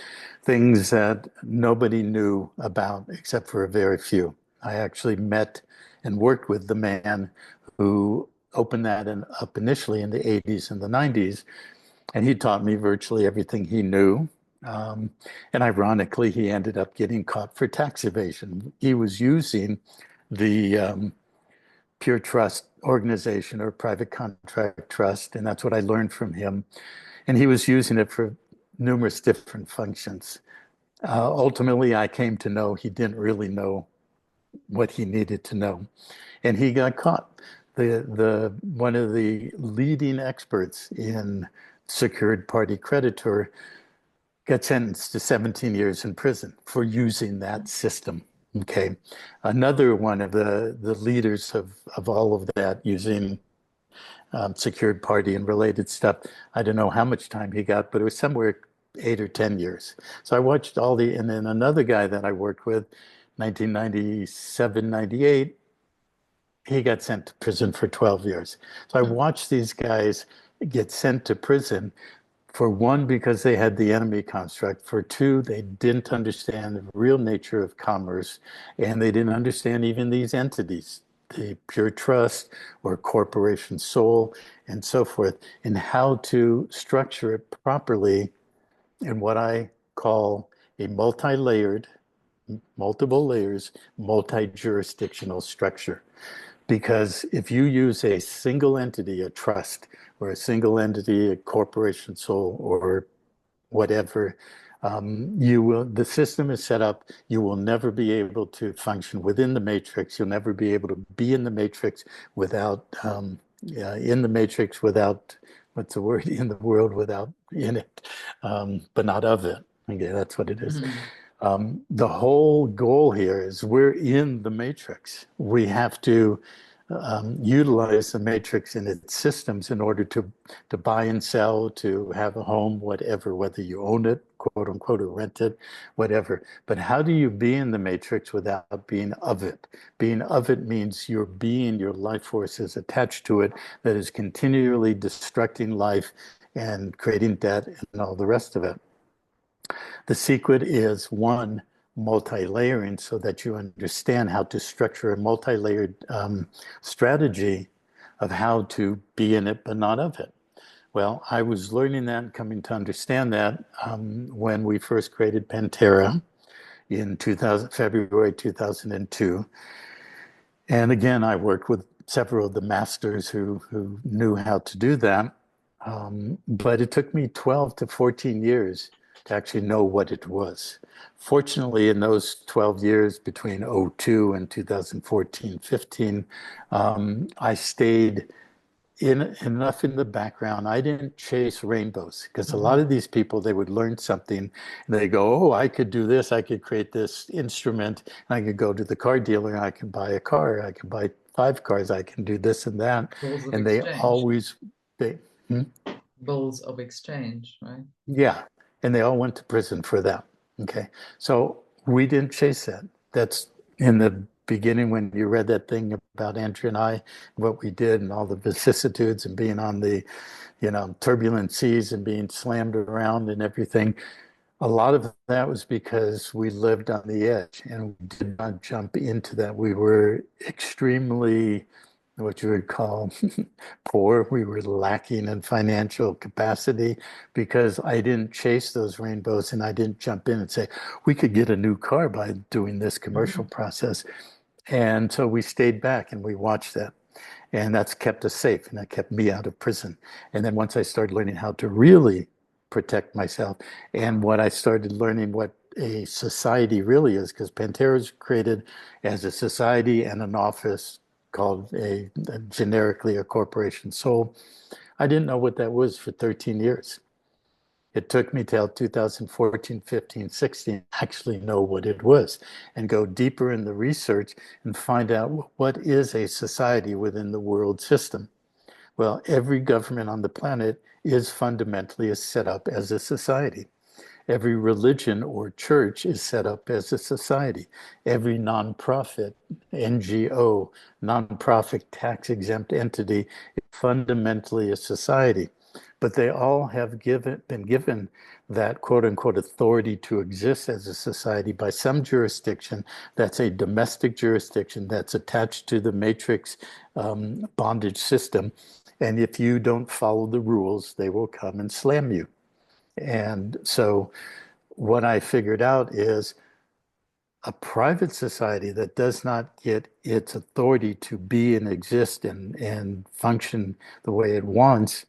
things that nobody knew about except for a very few. I actually met and worked with the man who opened that up initially in the 80s and the 90s. And he taught me virtually everything he knew. Um, and ironically, he ended up getting caught for tax evasion. He was using the pure trust organization or private contract trust, and that's what I learned from him. And he was using it for numerous different functions. Ultimately, I came to know he didn't really know what he needed to know, and he got caught. The one of the leading experts in secured party creditor got sentenced to 17 years in prison for using that system. Okay. Another one of the leaders of all of that using secured party and related stuff, I don't know how much time he got, but it was somewhere 8 or 10 years. So I watched all and then another guy that I worked with, 1997, 98, he got sent to prison for 12 years. So I watched these guys get sent to prison. For one, because they had the enemy construct. For two, they didn't understand the real nature of commerce, and they didn't understand even these entities, the pure trust or corporation soul, and so forth, and how to structure it properly in what I call a multi-layered, multiple layers, multi-jurisdictional structure. Because if you use a single entity, a trust, or a single entity, a corporation soul, or whatever, the system is set up, you will never be able to function within the matrix. You'll never be able to be in the matrix without, in the matrix without, what's the word, in the world without in it, but not of it. Okay, that's what it is. The whole goal here is we're in the matrix. We have to utilize the matrix and its systems in order to buy and sell, to have a home, whatever, whether you own it, quote unquote, or rent it, whatever. But how do you be in the matrix without being of it? Being of it means your being, your life force is attached to it, that is continually destructing life and creating debt and all the rest of it. The secret is one, multi-layering so that you understand how to structure a multi-layered strategy of how to be in it but not of it. Well, I was learning that and coming to understand that when we first created PanTerra in February 2002. And again, I worked with several of the masters who knew how to do that. But it took me 12 to 14 years to actually know what it was. Fortunately, in those 12 years between '02 and 2014-15, I stayed enough in the background. I didn't chase rainbows because a lot of these people, they would learn something and they go, oh, I could do this. I could create this instrument. And I could go to the car dealer and I can buy a car. I can buy 5 cars. I can do this and that. Bills of And they exchange. always, Bills of exchange, right? yeah, and they all went to prison for that. Okay, so we didn't chase that. That's in the beginning when you read that thing about Andrea and I, what we did, and all the vicissitudes, and being on the, turbulent seas and being slammed around and everything. A lot of that was because we lived on the edge and we did not jump into that. We were extremely, what you would call poor. We were lacking in financial capacity because I didn't chase those rainbows and I didn't jump in and say, we could get a new car by doing this commercial process. And so we stayed back and we watched that. And that's kept us safe and that kept me out of prison. And then once I started learning how to really protect myself and what I started learning what a society really is, because PanTerra is created as a society and an office called generically a corporation soul. I didn't know what that was for 13 years. It took me till 2014, 15, 16 to actually know what it was and go deeper in the research and find out what is a society within the world system. Well, every government on the planet is fundamentally set up as a society. Every religion or church is set up as a society. Every nonprofit, NGO, nonprofit tax exempt entity is fundamentally a society. but they all have been given that quote unquote authority to exist as a society by some jurisdiction that's a domestic jurisdiction that's attached to the matrix bondage system. And if you don't follow the rules, they will come and slam you. And so what I figured out is a private society that does not get its authority to be and exist and function the way it wants,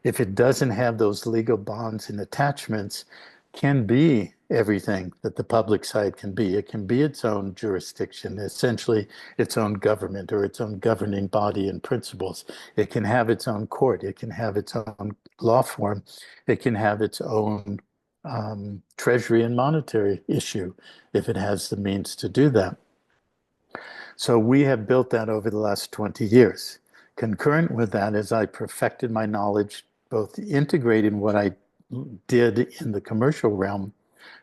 if it doesn't have those legal bonds and attachments, can be everything that the public side can be. It can be its own jurisdiction, essentially its own government or its own governing body and principles. It can have its own court. It can have its own law form. It can have its own treasury and monetary issue if it has the means to do that. So we have built that over the last 20 years. Concurrent with that, as I perfected my knowledge, both integrating what I did in the commercial realm,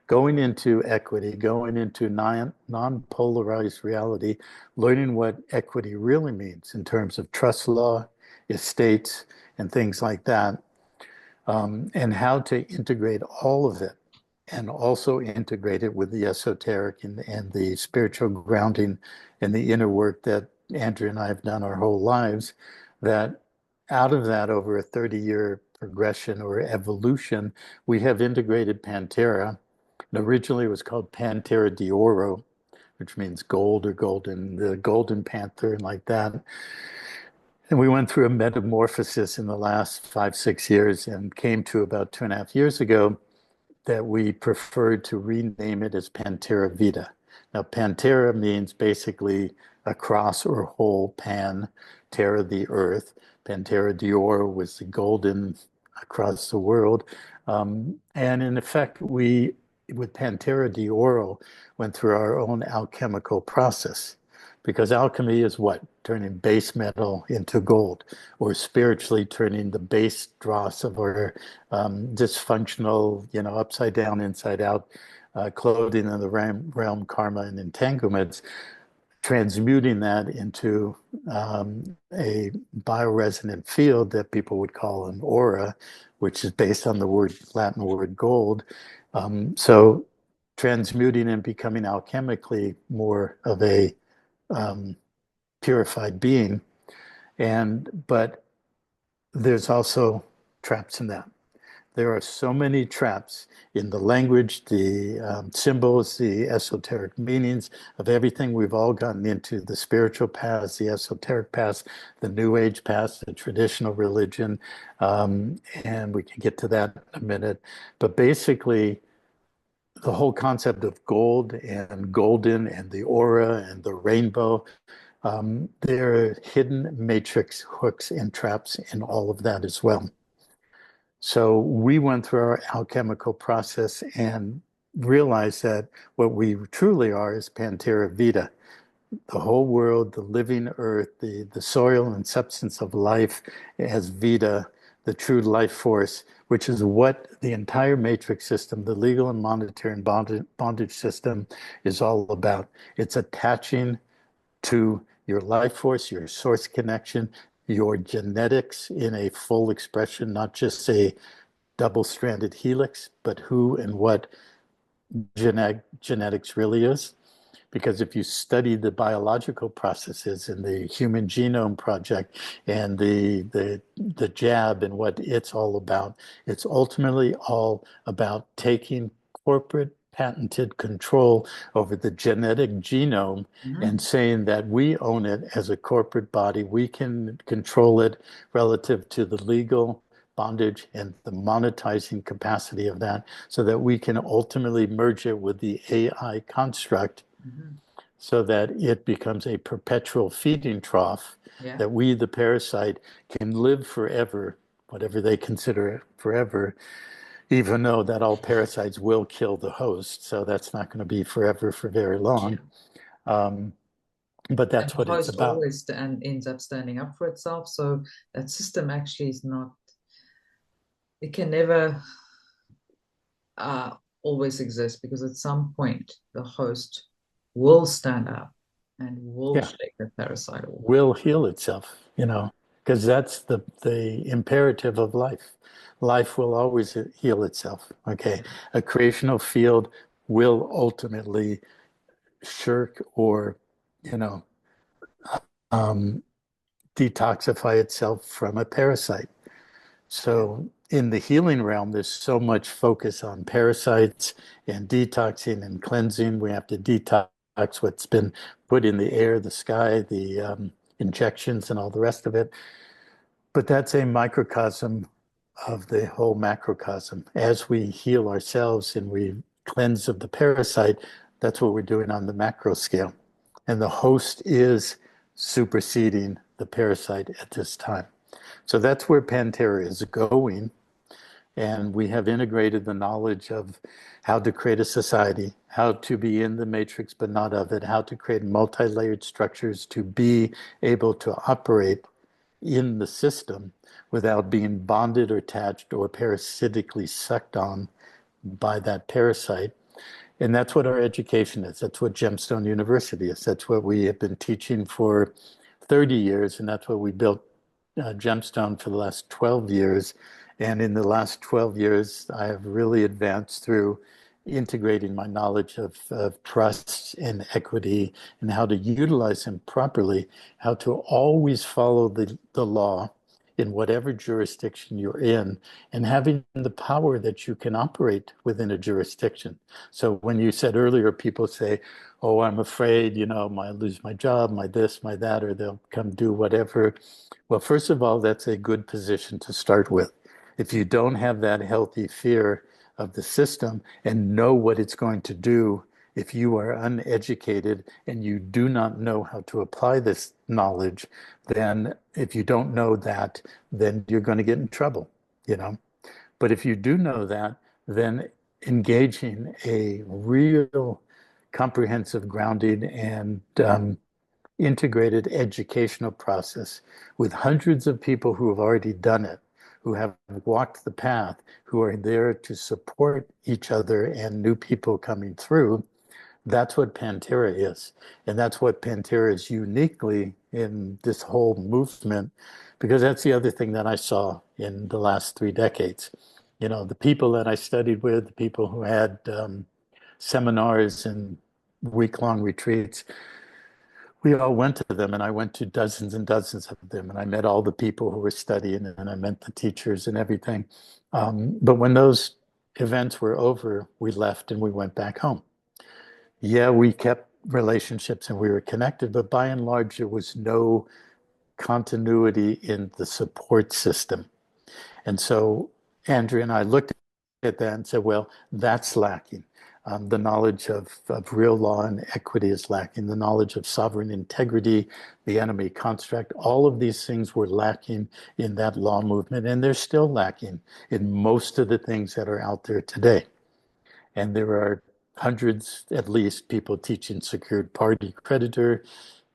going into equity, going into non-polarized reality, learning what equity really means in terms of trust law, estates, and things like that, and how to integrate all of it and also integrate it with the esoteric and the spiritual grounding and the inner work that Andrea and I have done our whole lives, that out of that over a 30-year progression or evolution, we have integrated PanTerra. And originally it was called PanTerra de Oro, which means gold or golden, the golden panther and like that. And we went through a metamorphosis in the last 5, 6 years and came to about 2.5 years ago that we preferred to rename it as PanTerraVida. Now, PanTerra means basically across or whole, pan, terra, the earth. PanTerra de Oro was the golden across the world. And in effect, we, with PanTerra de Oro, went through our own alchemical process. Because alchemy is what? Turning base metal into gold, or spiritually turning the base dross of our dysfunctional, upside down, inside out clothing in the realm karma and entanglements, transmuting that into a bioresonant field that people would call an aura, which is based on the Latin word gold. So transmuting and becoming alchemically more of a purified being. But there's also traps in that. There are so many traps in the language, the symbols, the esoteric meanings of everything we've all gotten into, the spiritual paths, the esoteric paths, the New Age paths, the traditional religion, and we can get to that in a minute. But basically, the whole concept of gold and golden and the aura and the rainbow, there are hidden matrix hooks and traps in all of that as well. So we went through our alchemical process and realized that what we truly are is PanTerraVida. The whole world, the living earth, the soil and substance of life as Vita, the true life force, which is what the entire matrix system, the legal and monetary and bondage system is all about. It's attaching to your life force, your source connection, your genetics in a full expression, not just a double-stranded helix, but who and what genetics really is. Because if you study the biological processes in the Human Genome Project and the jab and what it's all about, it's ultimately all about taking corporate patented control over the genetic genome and saying that we own it as a corporate body. We can control it relative to the legal bondage and the monetizing capacity of that so that we can ultimately merge it with the AI construct so that it becomes a perpetual feeding trough that we, the parasite, can live forever, whatever they consider forever, even though that all parasites will kill the host. So that's not going to be forever for very long. But that's And what the it's host about. always ends up standing up for itself. So that system actually is not, it can never always exist because at some point the host will stand up and will Yeah, shake the parasite off. will heal itself, because that's the imperative of life. Life will always heal itself. Okay, a creational field will ultimately shirk or, you know, um, detoxify itself from a parasite. So in the healing realm, there's so much focus on parasites and detoxing and cleansing. We have to detox what's been put in the air, the sky, the injections, and all the rest of it. But that's a microcosm of the whole macrocosm. As we heal ourselves and we cleanse of the parasite, that's what we're doing on the macro scale. And the host is superseding the parasite at this time. So that's where PanTerra is going. And we have integrated the knowledge of how to create a society, how to be in the matrix but not of it, how to create multi-layered structures to be able to operate in the system without being bonded or attached or parasitically sucked on by that parasite. And that's what our education is. That's what Gemstone University is. That's what we have been teaching for 30 years, and that's what we built Gemstone for the last 12 years. And in the last 12 years, I have really advanced through integrating my knowledge of trust and equity and how to utilize them properly, how to always follow the law in whatever jurisdiction you're in, and having the power that you can operate within a jurisdiction. So when you said earlier, people say, oh, I'm afraid, you know, I lose my job, my this, my that, or they'll come do whatever. Well, first of all, that's a good position to start with. If you don't have that healthy fear of the system and know what it's going to do, if you are uneducated and you do not know how to apply this knowledge, then if you don't know that, then you're going to get in trouble, you know. But if you do know that, then engaging a real comprehensive grounding and integrated educational process with hundreds of people who have already done it, who have walked the path, who are there to support each other and new people coming through. That's what PanTerra is. And that's what PanTerra is uniquely in this whole movement, because that's the other thing that I saw in the last 3 decades. You know, the people that I studied with, the people who had seminars and week-long retreats, we all went to them, and I went to dozens and dozens of them, and I met all the people who were studying, and I met the teachers and everything. But when those events were over, we left and we went back home. Yeah, we kept relationships and we were connected, but by and large, there was no continuity in the support system. And so Andrea and I looked at that and said, well, that's lacking. The knowledge of real law and equity is lacking. The knowledge of sovereign integrity, the enemy construct, all of these things were lacking in that law movement, and they're still lacking in most of the things that are out there today. And there are hundreds, at least, people teaching secured party creditor,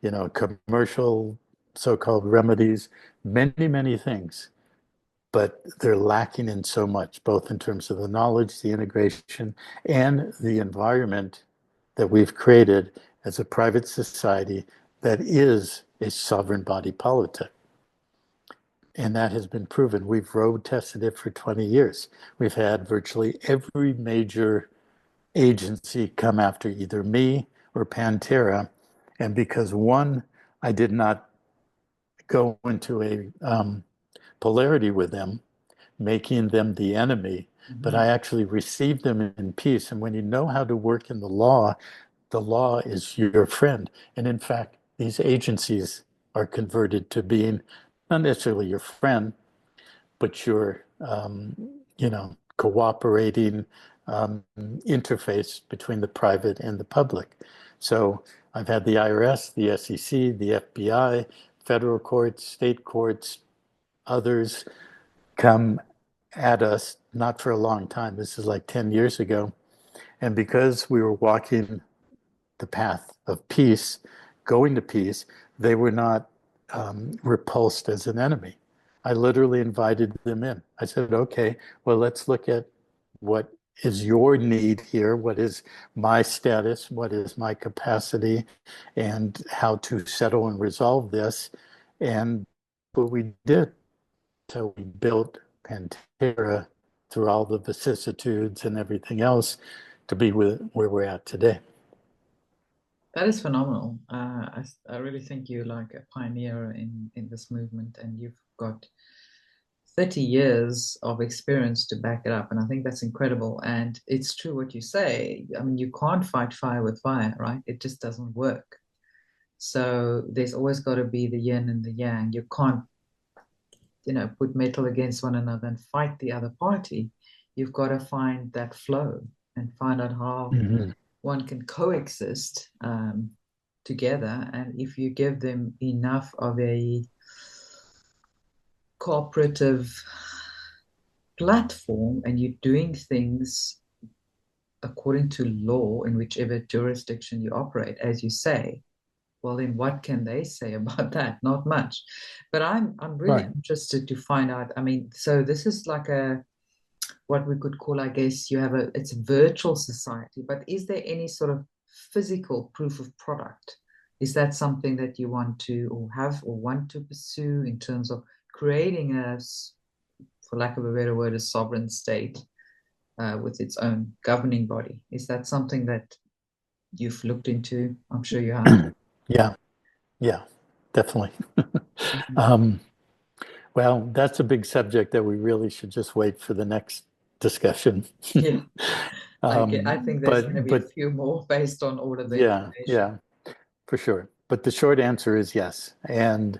you know, commercial so-called remedies, many, many things. But they're lacking in so much, both in terms of the knowledge, the integration, and the environment that we've created as a private society that is a sovereign body politic. And that has been proven. We've road tested it for 20 years. We've had virtually every major agency come after either me or PanTerra. And because one, I did not go into a polarity with them, making them the enemy, but I actually received them in peace. And when you know how to work in the law is your friend. And in fact, these agencies are converted to being not necessarily your friend, but your, you know, cooperating interface between the private and the public. So I've had the IRS, the SEC, the FBI, federal courts, state courts, others come at us, not for a long time. This is like 10 years ago. And because we were walking the path of peace, going to peace, they were not repulsed as an enemy. I literally invited them in. I said, okay, well, let's look at what is your need here? What is my status? What is my capacity? And how to settle and resolve this. And what we did. So we built PanTerra through all the vicissitudes and everything else to be where we're at today. That is phenomenal. I really think you're like a pioneer in this movement, and you've got 30 years of experience to back it up. And I think that's incredible. And it's true what you say. I mean, you can't fight fire with fire, right? It just doesn't work. So there's always got to be the yin and the yang. You can't, put metal against one another and fight the other party. You've got to find that flow and find out how Mm-hmm. one can coexist together. And if you give them enough of a cooperative platform and you're doing things according to law in whichever jurisdiction you operate, as you say, well, then what can they say about that? Not much. But I'm really Right. interested to find out. I mean, so this is like a what we could call, I guess, it's a virtual society, but is there any sort of physical proof of product? Is that something that you want to or have or want to pursue in terms of creating for lack of a better word, a sovereign state with its own governing body? Is that something that you've looked into? I'm sure you have. Yeah, yeah, definitely. Mhm. Um, well, that's a big subject that we really should just wait for the next discussion. Yeah, I think there's going to be a But few more based on all of the yeah, information. yeah, for sure. But the short answer is yes. And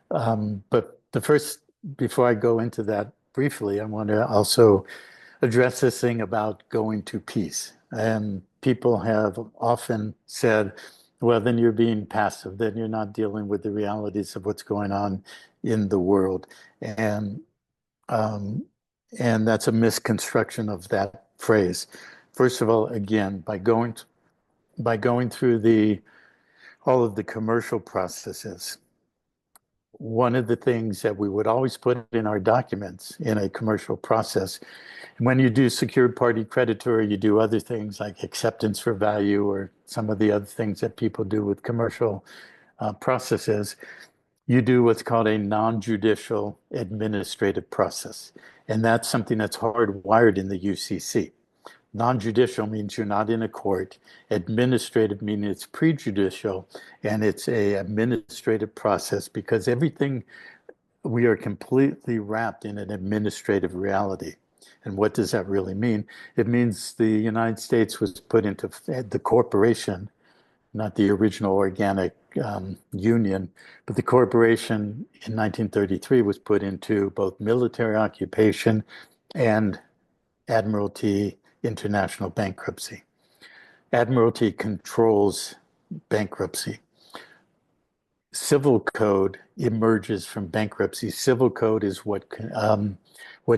but the first, before I go into that briefly, I want to also address this thing about going to peace. And people have often said, well, then you're being passive, then you're not dealing with the realities of what's going on in the world. And um, and that's a misconstruction of that phrase. First of all, again, by going through the all of the commercial processes, one of the things that we would always put in our documents in a commercial process, when you do secured party creditor, you do other things like acceptance for value or some of the other things that people do with commercial processes, you do what's called a non-judicial administrative process. And that's something that's hardwired in the UCC. Non-judicial means you're not in a court. Administrative means it's prejudicial, and it's a administrative process because everything, we are completely wrapped in an administrative reality. And what does that really mean? It means the United States was put into the corporation, not the original organic union, but the corporation in 1933 was put into both military occupation and Admiralty international bankruptcy. Admiralty controls bankruptcy. Civil code emerges from bankruptcy. Civil code is what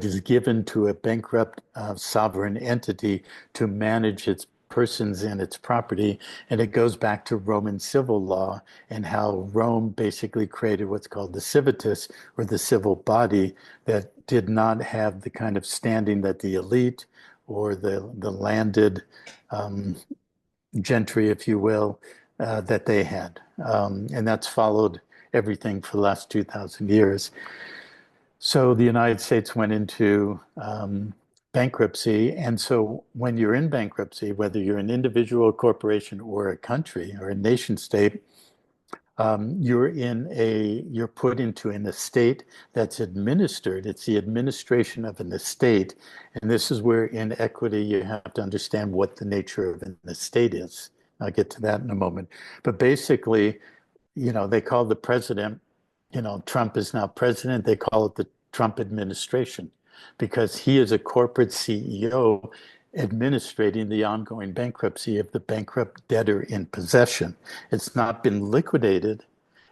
is given to a bankrupt sovereign entity to manage its persons and its property. And it goes back to Roman civil law and how Rome basically created what's called the civitas, or the civil body, that did not have the kind of standing that the elite or the landed gentry, if you will, that they had. And that's followed everything for the last 2,000 years. So the United States went into bankruptcy. And so when you're in bankruptcy, whether you're an individual, corporation, or a country or a nation state, you're put into an estate that's administered. It's the administration of an estate. And this is where in equity, you have to understand what the nature of an estate is. I'll get to that in a moment. But basically, they call the president, Trump is now president. They call it the Trump administration because he is a corporate CEO administrating the ongoing bankruptcy of the bankrupt debtor in possession. It's not been liquidated.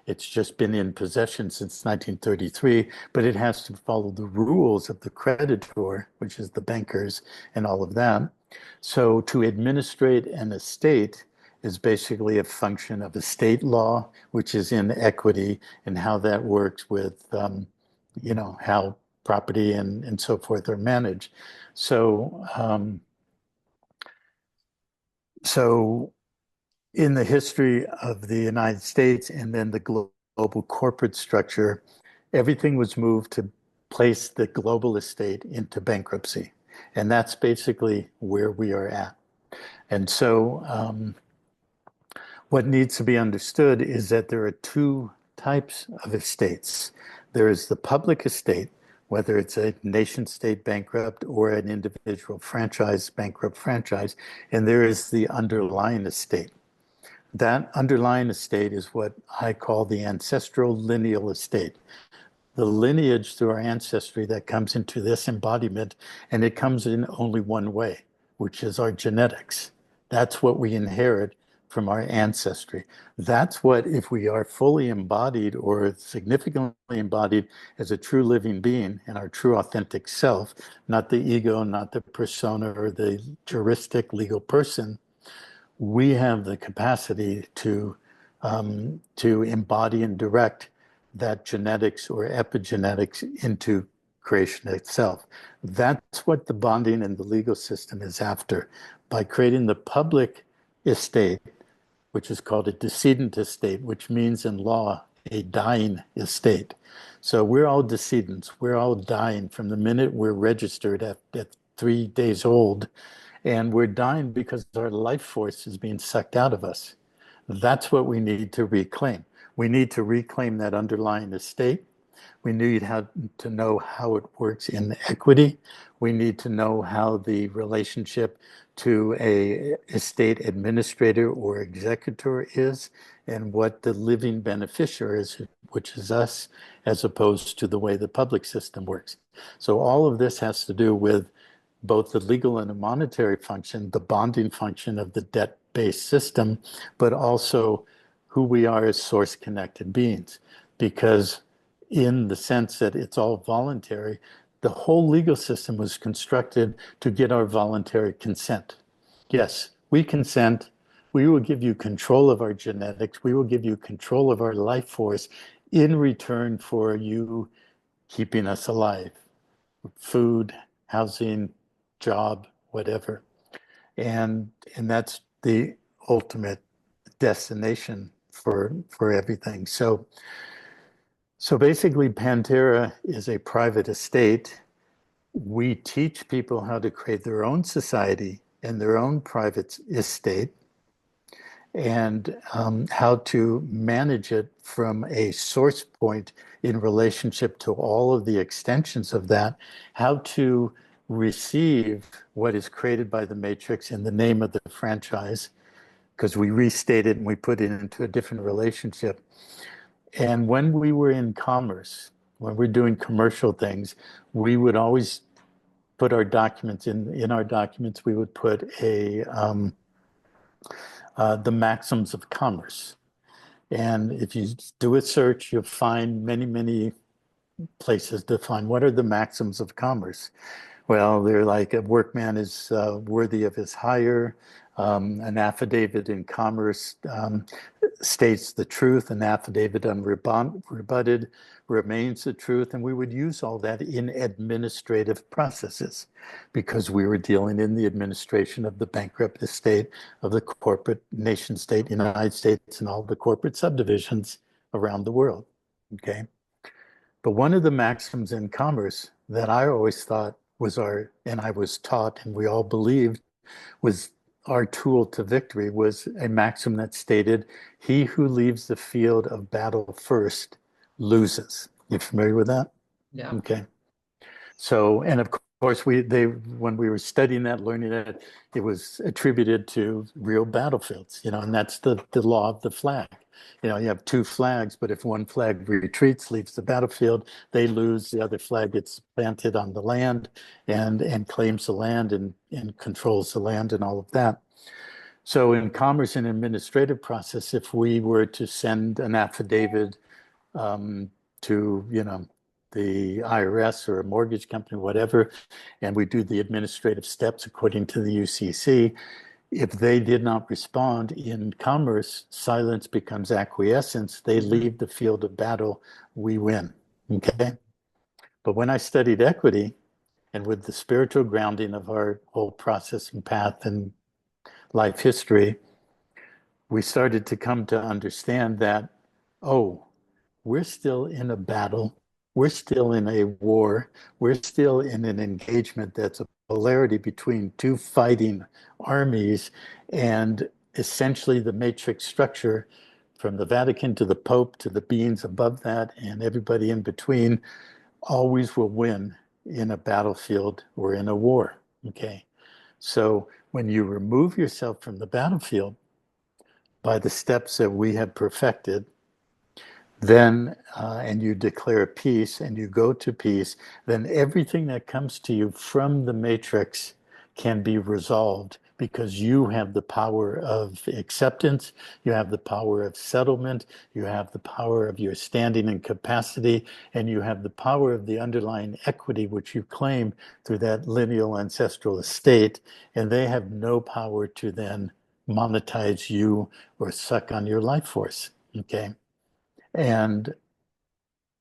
It's just been in possession since 1933, but it has to follow the rules of the creditor, which is the bankers and all of that. So to administrate an estate is basically a function of estate law, which is in equity, and how that works with, how property and so forth are managed. So, so in the history of the United States and then the global corporate structure, everything was moved to place the global estate into bankruptcy. And that's basically where we are at. And so what needs to be understood is that there are two types of estates. There is the public estate, whether it's a nation state bankrupt or an individual franchise, bankrupt franchise, and there is the underlying estate. That underlying estate is what I call the ancestral lineal estate. The lineage through our ancestry that comes into this embodiment, and it comes in only one way, which is our genetics. That's what we inherit from our ancestry. That's what, if we are fully embodied or significantly embodied as a true living being and our true authentic self, not the ego, not the persona or the juristic legal person, we have the capacity to embody and direct that genetics or epigenetics into creation itself. That's what the bonding and the legal system is after. By creating the public estate, which is called a decedent estate, which means in law a dying estate. So we're all decedents. We're all dying from the minute we're registered at 3 days old, and we're dying because our life force is being sucked out of us. That's what we need to reclaim. We need to reclaim that underlying estate. We need to know how it works in equity. We need to know how the relationship to a estate administrator or executor is, and what the living beneficiary is, which is us, as opposed to the way the public system works. So all of this has to do with both the legal and the monetary function, the bonding function of the debt-based system, but also who we are as source-connected beings. Because in the sense that it's all voluntary, the whole legal system was constructed to get our voluntary consent. Yes, we consent. We will give you control of our genetics. We will give you control of our life force in return for you keeping us alive. Food, housing, job, whatever. And that's the ultimate destination for everything. So basically, PanTerra is a private estate. We teach people how to create their own society and their own private estate, and how to manage it from a source point in relationship to all of the extensions of that, how to receive what is created by the matrix in the name of the franchise, because we restate it and we put it into a different relationship. And when we were in commerce, when we're doing commercial things, we would always put our documents in our documents, we would put the maxims of commerce. And if you do a search, you'll find many, many places to find what are the maxims of commerce. Well, they're like a workman is worthy of his hire. An affidavit in commerce states the truth. An affidavit unrebutted remains the truth. And we would use all that in administrative processes because we were dealing in the administration of the bankrupt estate of the corporate nation state, United States, and all the corporate subdivisions around the world. Okay. But one of the maxims in commerce that I always thought was and I was taught and we all believed was our tool to victory, was a maxim that stated, he who leaves the field of battle first loses. You familiar with that? Yeah. Okay. So, and of course, when we were studying that, learning that, it was attributed to real battlefields, and that's the law of the flag. You have two flags, but if one flag retreats, leaves the battlefield, they lose. The other flag gets planted on the land and claims the land and controls the land and all of that. So in commerce and administrative process, if we were to send an affidavit to, the IRS or a mortgage company, whatever, and we do the administrative steps according to the UCC, if they did not respond in commerce, silence becomes acquiescence. They leave the field of battle, we win, okay? But when I studied equity, and with the spiritual grounding of our whole process and path and life history, we started to come to understand that, oh, we're still in a battle we're still in a war. We're still in an engagement that's a polarity between two fighting armies, and essentially the matrix structure from the Vatican to the Pope to the beings above that and everybody in between always will win in a battlefield or in a war. Okay. So when you remove yourself from the battlefield by the steps that we have perfected, then and you declare peace and you go to peace, then everything that comes to you from the matrix can be resolved because you have the power of acceptance, you have the power of settlement, you have the power of your standing and capacity, and you have the power of the underlying equity which you claim through that lineal ancestral estate, and they have no power to then monetize you or suck on your life force. Okay. And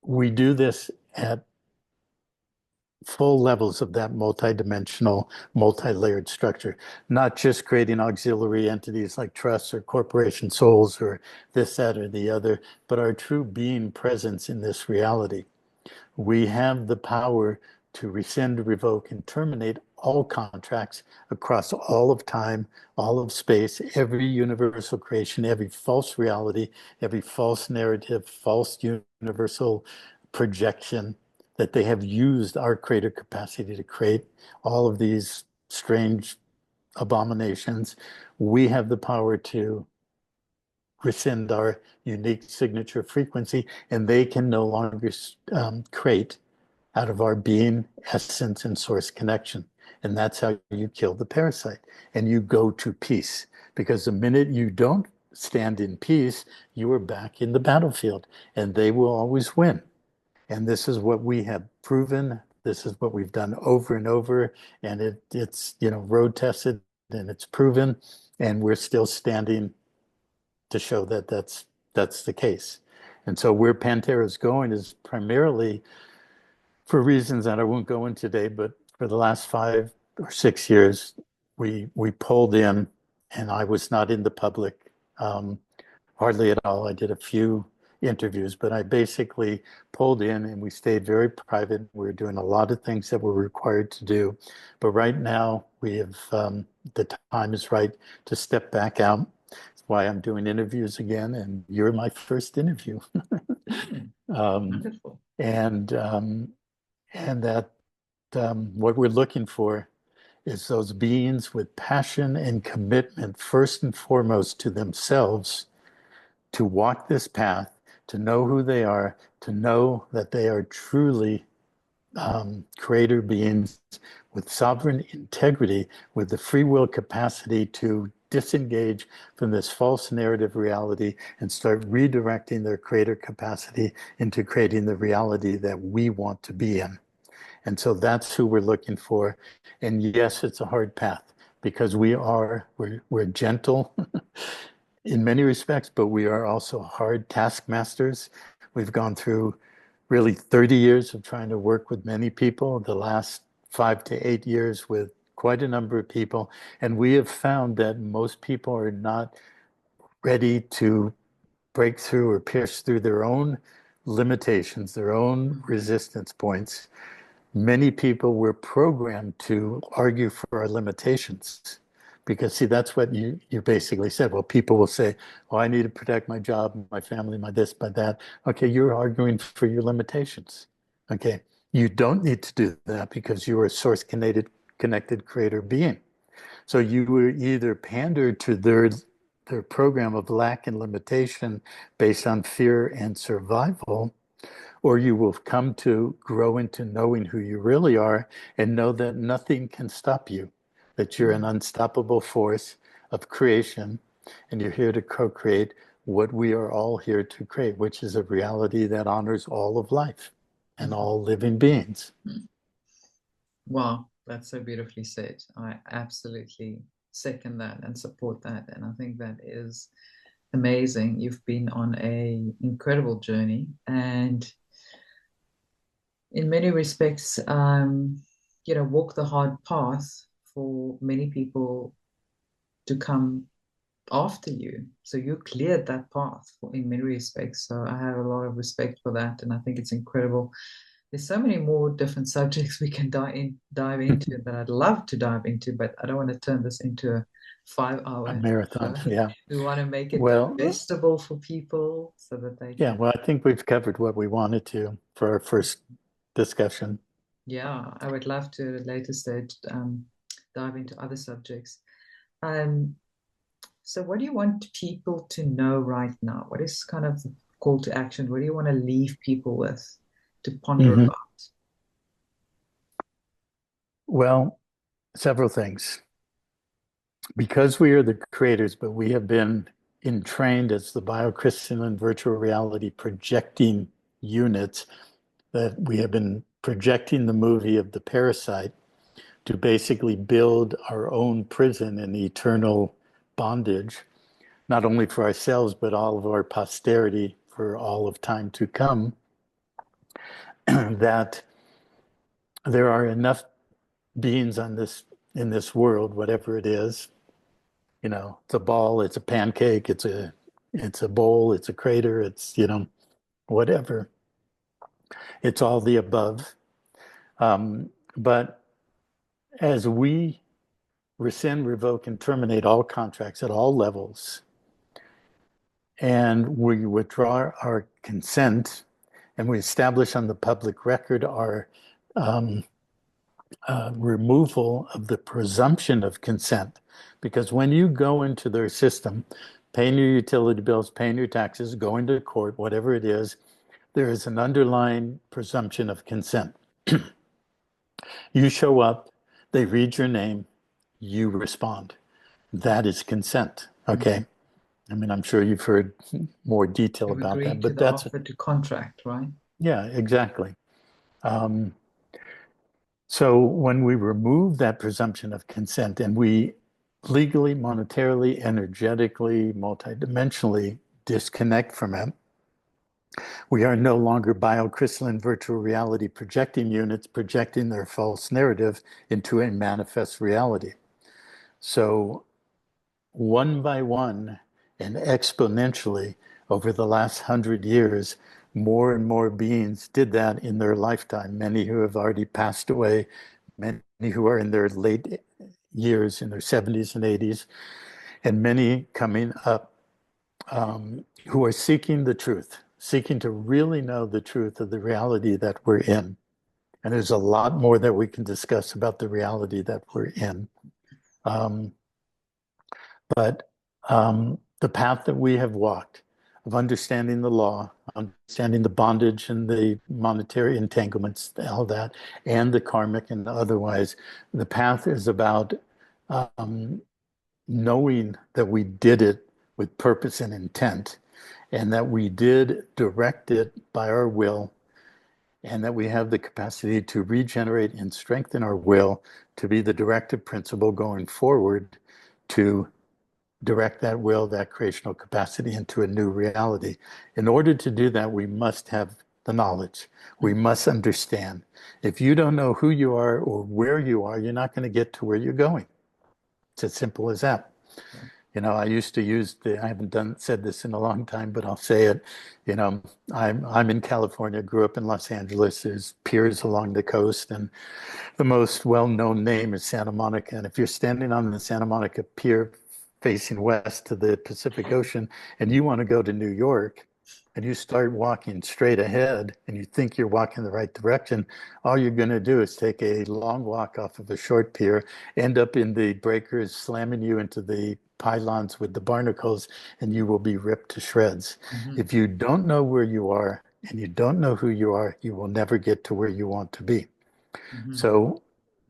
we do this at full levels of that multidimensional, multi-layered structure, not just creating auxiliary entities like trusts or corporation souls or this, that, or the other, but our true being presence in this reality. We have the power to rescind, revoke, and terminate all contracts across all of time, all of space, every universal creation, every false reality, every false narrative, false universal projection that they have used our creator capacity to create all of these strange abominations. We have the power to rescind our unique signature frequency, and they can no longer create out of our being, essence, and source connection. And that's how you kill the parasite. And you go to peace. Because the minute you don't stand in peace, you are back in the battlefield, and they will always win. And this is what we have proven. This is what we've done over and over. And it's, road tested and it's proven. And we're still standing to show that that's the case. And so where PanTerra is going is primarily for reasons that I won't go into today, but for the last 5 or 6 years, we pulled in, and I was not in the public hardly at all. I did a few interviews, but I basically pulled in and we stayed very private. We were doing a lot of things that we're required to do, but right now we have the time is right to step back out. That's why I'm doing interviews again, and you're my first interview. Wonderful. And that what we're looking for is those beings with passion and commitment, first and foremost to themselves, to walk this path, to know who they are, to know that they are truly creator beings with sovereign integrity, with the free will capacity to disengage from this false narrative reality and start redirecting their creator capacity into creating the reality that we want to be in. And so that's who we're looking for. And yes, it's a hard path because we're gentle in many respects, but we are also hard taskmasters. We've gone through really 30 years of trying to work with many people, the last 5 to 8 years with quite a number of people. And we have found that most people are not ready to break through or pierce through their own limitations, their own resistance points. Many people were programmed to argue for our limitations. Because see, that's what you basically said. Well, people will say, "Oh, I need to protect my job, my family, my this, my that." Okay, you're arguing for your limitations. Okay, you don't need to do that because you are a source connected creator being. So you were either pander to their program of lack and limitation based on fear and survival, or you will come to grow into knowing who you really are and know that nothing can stop you, that you're an unstoppable force of creation, and you're here to co-create what we are all here to create, which is a reality that honors all of life and all living beings. Wow, that's so beautifully said. I absolutely second that and support that. And I think that is amazing. You've been on a incredible journey, and in many respects, walk the hard path for many people to come after you. So you cleared that path in many respects. So I have a lot of respect for that, and I think it's incredible. There's so many more different subjects we can dive into that I'd love to dive into, but I don't want to turn this into a 5 hour A marathon, show. yeah. We want to make it Well, digestible for people so that they yeah, can, well, I think we've covered what we wanted to for our first discussion. yeah, I would love to at a later stage dive into other subjects. Um, so what do you want people to know right now? What is kind of the call to action? What do you want to leave people with to ponder Hmm. about? Well, several things. Because we are the creators, but we have been entrained as the biocrystalline virtual reality projecting units, that we have been projecting the movie of the parasite to basically build our own prison and eternal bondage, not only for ourselves, but all of our posterity for all of time to come, that there are enough beings on this in this world, whatever it is, it's a ball, it's a pancake, it's a bowl, it's a crater, it's, whatever. It's all the above. But as we rescind, revoke, and terminate all contracts at all levels, and we withdraw our consent, and we establish on the public record our um, removal of the presumption of consent. Because when you go into their system, paying your utility bills, paying your taxes, going to court, whatever it is, there is an underlying presumption of consent. You show up, they read your name, you respond. That is consent. Mhm. Okay. I mean, I'm sure you've heard more detail You've about that, agreed to but the that's, offer to contract, right? yeah, exactly. Um, so when we remove that presumption of consent and we legally, monetarily, energetically, multidimensionally disconnect from it, we are no longer biocrystalline virtual reality projecting units projecting their false narrative into a manifest reality. So one by one and exponentially over the last 100 years, more and more beings did that in their lifetime. Many who have already passed away, many who are in their late years, in their 70s and 80s, and many coming up who are seeking the truth, seeking to really know the truth of the reality that we're in. And there's a lot more that we can discuss about the reality that we're in. Um, but the path that we have walked of understanding the law, understanding the bondage and the monetary entanglements, all that, and the karmic and otherwise, the path is about um, knowing that we did it with purpose and intent, and that we did direct it by our will, and that we have the capacity to regenerate and strengthen our will to be the directive principle going forward to direct that will, that creational capacity into a new reality. In order to do that, we must have the knowledge. We must understand. If you don't know who you are or where you are, you're not going to get to where you're going. It's as simple as that. I used to use I haven't said this in a long time, but I'll say it. You know, I'm in California, grew up in Los Angeles. There's piers along the coast, and the most well-known name is Santa Monica. And if you're standing on the Santa Monica Pier facing west to the Pacific Ocean and you want to go to New York and you start walking straight ahead and you think you're walking the right direction, all you're going to do is take a long walk off of a short pier, end up in the breakers, slamming you into the pylons with the barnacles, and you will be ripped to shreds. Mm-hmm. If you don't know where you are and you don't know who you are, you will never get to where you want to be. Mm-hmm. So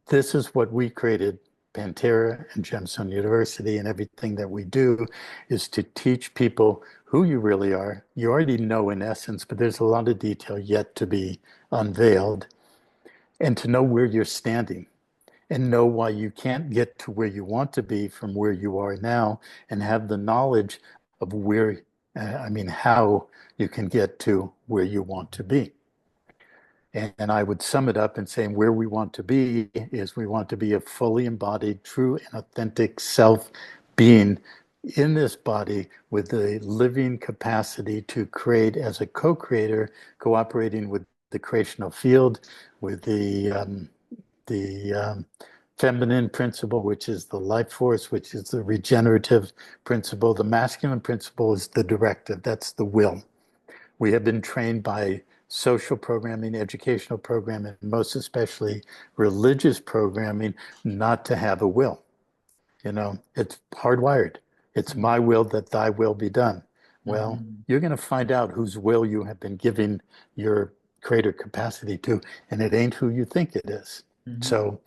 this is what we created, Pantera and Gemstone University, and everything that we do is to teach people who you really are. You already know in essence, but there's a lot of detail yet to be unveiled, and to know where you're standing and know why you can't get to where you want to be from where you are now, and have the knowledge of how you can get to where you want to be. And I would sum it up in saying where we want to be is we want to be a fully embodied, true and authentic self being in this body with the living capacity to create as a co-creator, cooperating with the creational field, with the feminine principle, which is the life force, which is the regenerative principle. The masculine principle is the directive, that's the will. We have been trained by social programming, educational programming, and most especially religious programming, not to have a will. You know, it's hardwired. It's my will that thy will be done. Well, Mm-hmm. you're going to find out whose will you have been giving your creator capacity to, and it ain't who you think it is. Mm-hmm. So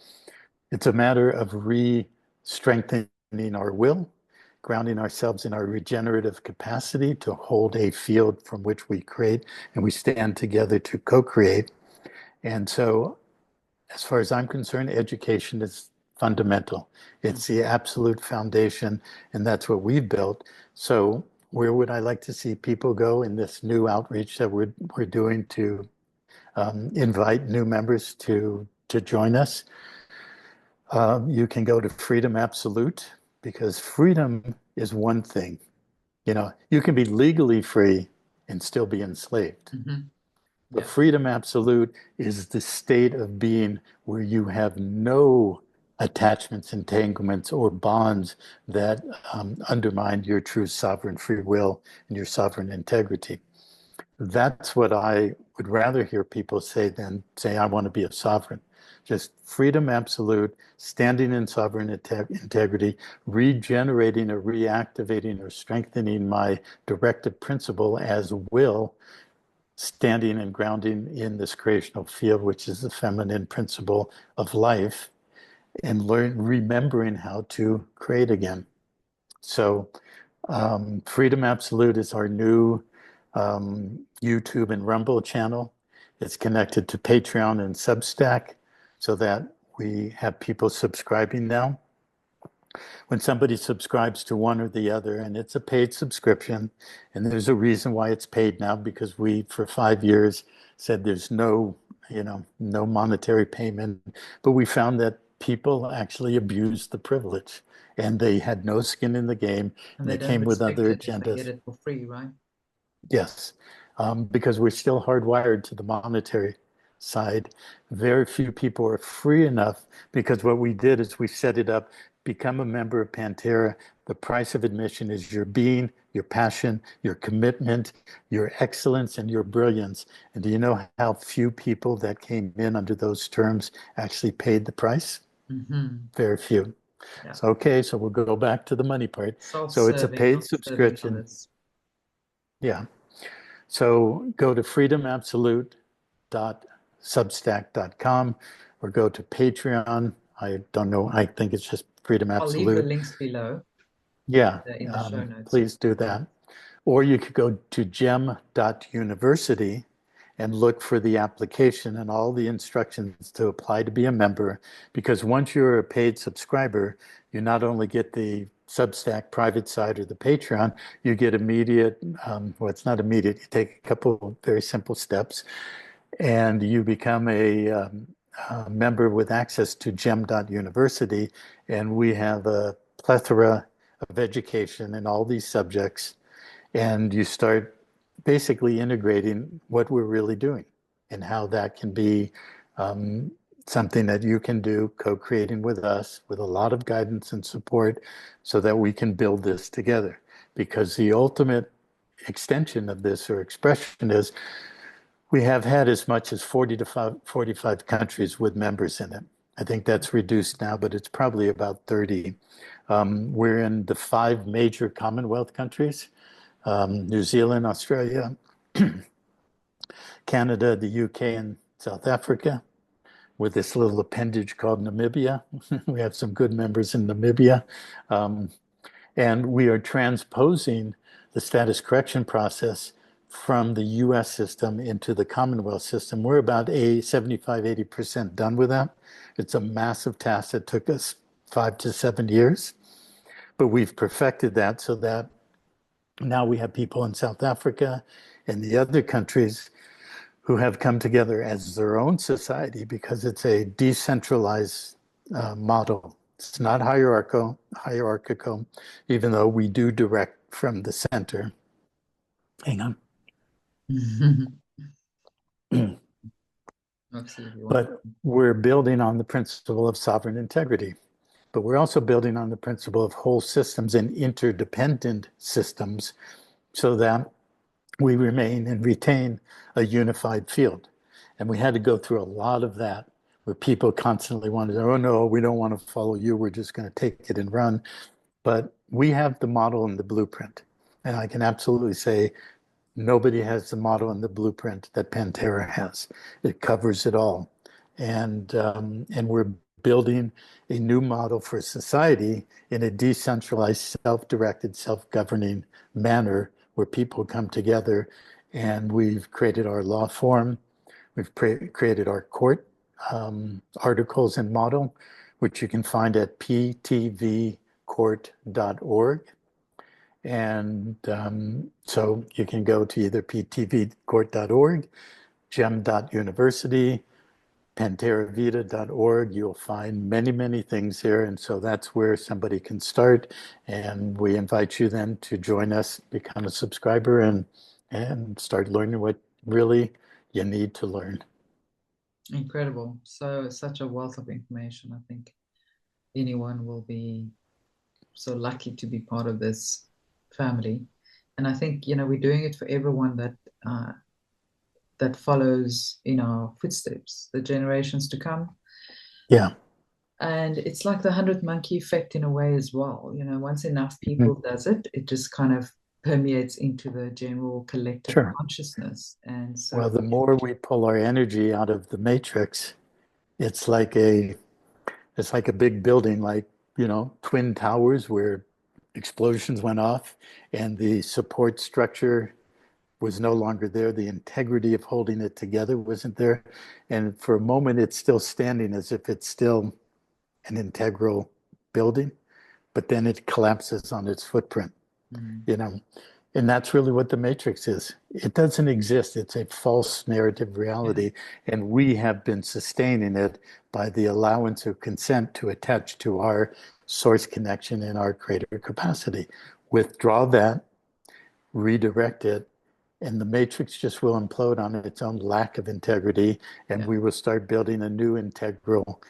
it's a matter of re-strengthening our will, grounding ourselves in our regenerative capacity to hold a field from which we create, and we stand together to co-create. And so as far as I'm concerned, education is fundamental. It's the absolute foundation, and that's what we've built. So where would I like to see people go in this new outreach that we're doing to invite new members to join us? You can go to Freedom Absolute, because freedom is one thing. You know, you can be legally free and still be enslaved. Mm-hmm. But Yeah. freedom absolute is the state of being where you have no attachments, entanglements, or bonds that undermine your true sovereign free will and your sovereign integrity. That's what I would rather hear people say than say, I want to be a sovereign. Just freedom absolute, standing in sovereign integrity, regenerating or reactivating or strengthening my directive principle as will, standing and grounding in this creational field, which is the feminine principle of life, and remembering how to create again. So Freedom Absolute is our new YouTube and Rumble channel. It's connected to Patreon and Substack so that we have people subscribing now. When somebody subscribes to one or the other, and it's a paid subscription, and there's a reason why it's paid now, because we, for 5 years, said there's no, no monetary payment, but we found that people actually abused the privilege, and they had no skin in the game, And and they they don't came with respect other it if they get agendas. it for free, right? Yes, because we're still hardwired to the monetary side. Very few people are free enough, because what we did is we set it up, become a member of Pantera. The price of admission is your being, your passion, your commitment, your excellence, and your brilliance. And do you know how few people that came in under those terms actually paid the price? Mm-hmm. Very few. Yeah. So, okay, so we'll go back to the money part. So it's a Self-serving, paid not serving subscription. others. Yeah. So go to freedomabsolute.substack.com or go to Patreon. I don't know. I think it's just Freedom I'll leave the Absolute. links below Yeah, in the show notes. please do that. Or you could go to gem.university and look for the application and all the instructions to apply to be a member. Because once you're a paid subscriber, you not only get the Substack private side or the Patreon, you get immediate, well, it's not immediate, you take a couple of very simple steps and you become a member with access to gem.university. And we have a plethora of education in all these subjects, and you start basically integrating what we're really doing and how that can be something that you can do, co-creating with us with a lot of guidance and support so that we can build this together. Because the ultimate extension of this or expression is we have had as much as 40 to 45 countries with members in it. I think that's reduced now, but it's probably about 30. We're in the 5 major Commonwealth countries: New Zealand, Australia, Canada, the UK, and South Africa, with this little appendage called Namibia. We have some good members in Namibia. Um, and we are transposing the status correction process from the US system into the Commonwealth system. We're about 75–80% done with that. It's a massive task that took us 5 to 7 years, but we've perfected that so that now we have people in South Africa and the other countries who have come together as their own society, because it's a decentralized model It's not hierarchical, even though we do direct from the center. Hang on. Absolutely wonderful. But we're building on the principle of sovereign integrity. But we're also building on the principle of whole systems and interdependent systems so that we remain and retain a unified field. And we had to go through a lot of that where people constantly wanted, oh no, we don't want to follow you. We're just going to take it and run. But we have the model and the blueprint. And I can absolutely say nobody has the model and the blueprint that PanTerra has. It covers it all. And we're building a new model for society in a decentralized, self-directed, self-governing manner where people come together, and we've created our law form. We've created our court articles and model, which you can find at ptvcourt.org. And so you can go to either ptvcourt.org, gem.university, PanTerraVida.org. You'll find many, many things here. And so that's where somebody can start. And we invite you then to join us, become a subscriber, and start learning what really you need to learn. Incredible. So, such a wealth of information. I think anyone will be so lucky to be part of this family. And I think, we're doing it for everyone that follows in our footsteps, the generations to come. Yeah. And it's like the 100 monkey effect in a way as well. Once enough people does it, it just kind of permeates into the general collective Sure. consciousness. And so, Well, the more we pull our energy out of the matrix, it's like a big building, like, twin towers where explosions went off and the support structure was no longer there. The integrity of holding it together wasn't there. And for a moment, it's still standing as if it's still an integral building, but then it collapses on its footprint, you know. And that's really what the matrix is. It doesn't exist. It's a false narrative reality. And we have been sustaining it by the allowance of consent to attach to our source connection and our creator capacity. Withdraw that, redirect it, and the matrix just will implode on its own lack of integrity, and we will start building a new integral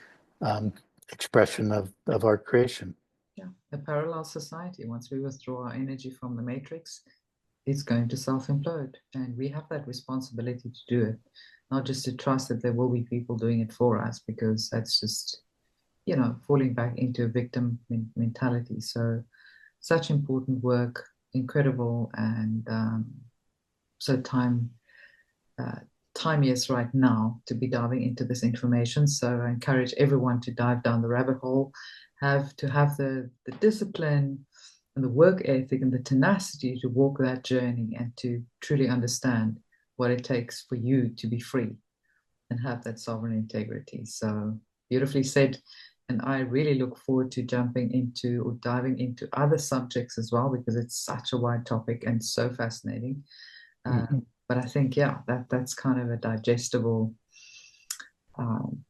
expression of our creation. yeah, a parallel society. Once we withdraw our energy from the matrix, it's going to self-implode. And we have that responsibility to do it, not just to trust that there will be people doing it for us, because that's just, falling back into a victim mentality. So, such important work, incredible, and so time is right now to be diving into this information. So I encourage everyone to dive down the rabbit hole, have the discipline and the work ethic and the tenacity to walk that journey and to truly understand what it takes for you to be free and have that sovereign integrity. So beautifully said. And I really look forward to jumping into or diving into other subjects as well, because it's such a wide topic and so fascinating. But I think, that's kind of a digestible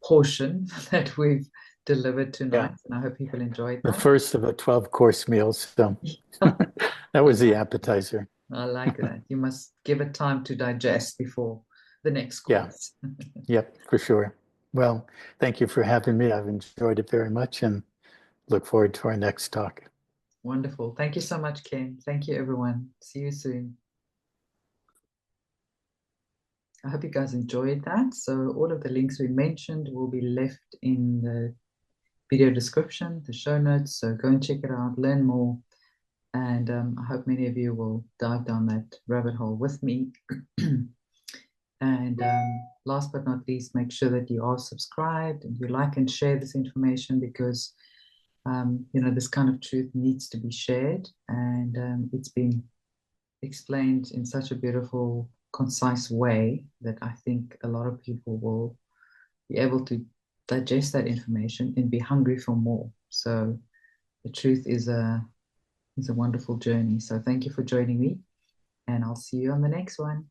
portion that we've delivered tonight. Yeah. And I hope people enjoyed The that. first of a 12-course meal. So that was the appetizer. I like that. You must give it time to digest before the next Yeah. course. Yep, for sure. Well, thank you for having me. I've enjoyed it very much and look forward to our next talk. Wonderful. Thank you so much, Ken. Thank you, everyone. See you soon. I hope you guys enjoyed that. So all of the links we mentioned will be left in the video description, the show notes. So go and check it out, learn more. And I hope many of you will dive down that rabbit hole with me. And last but not least, make sure that you are subscribed and you like and share this information, because this kind of truth needs to be shared. And it's been explained in such a beautiful, concise way that I think a lot of people will be able to digest that information and be hungry for more. So the truth is a wonderful journey. So thank you for joining me, and I'll see you on the next one.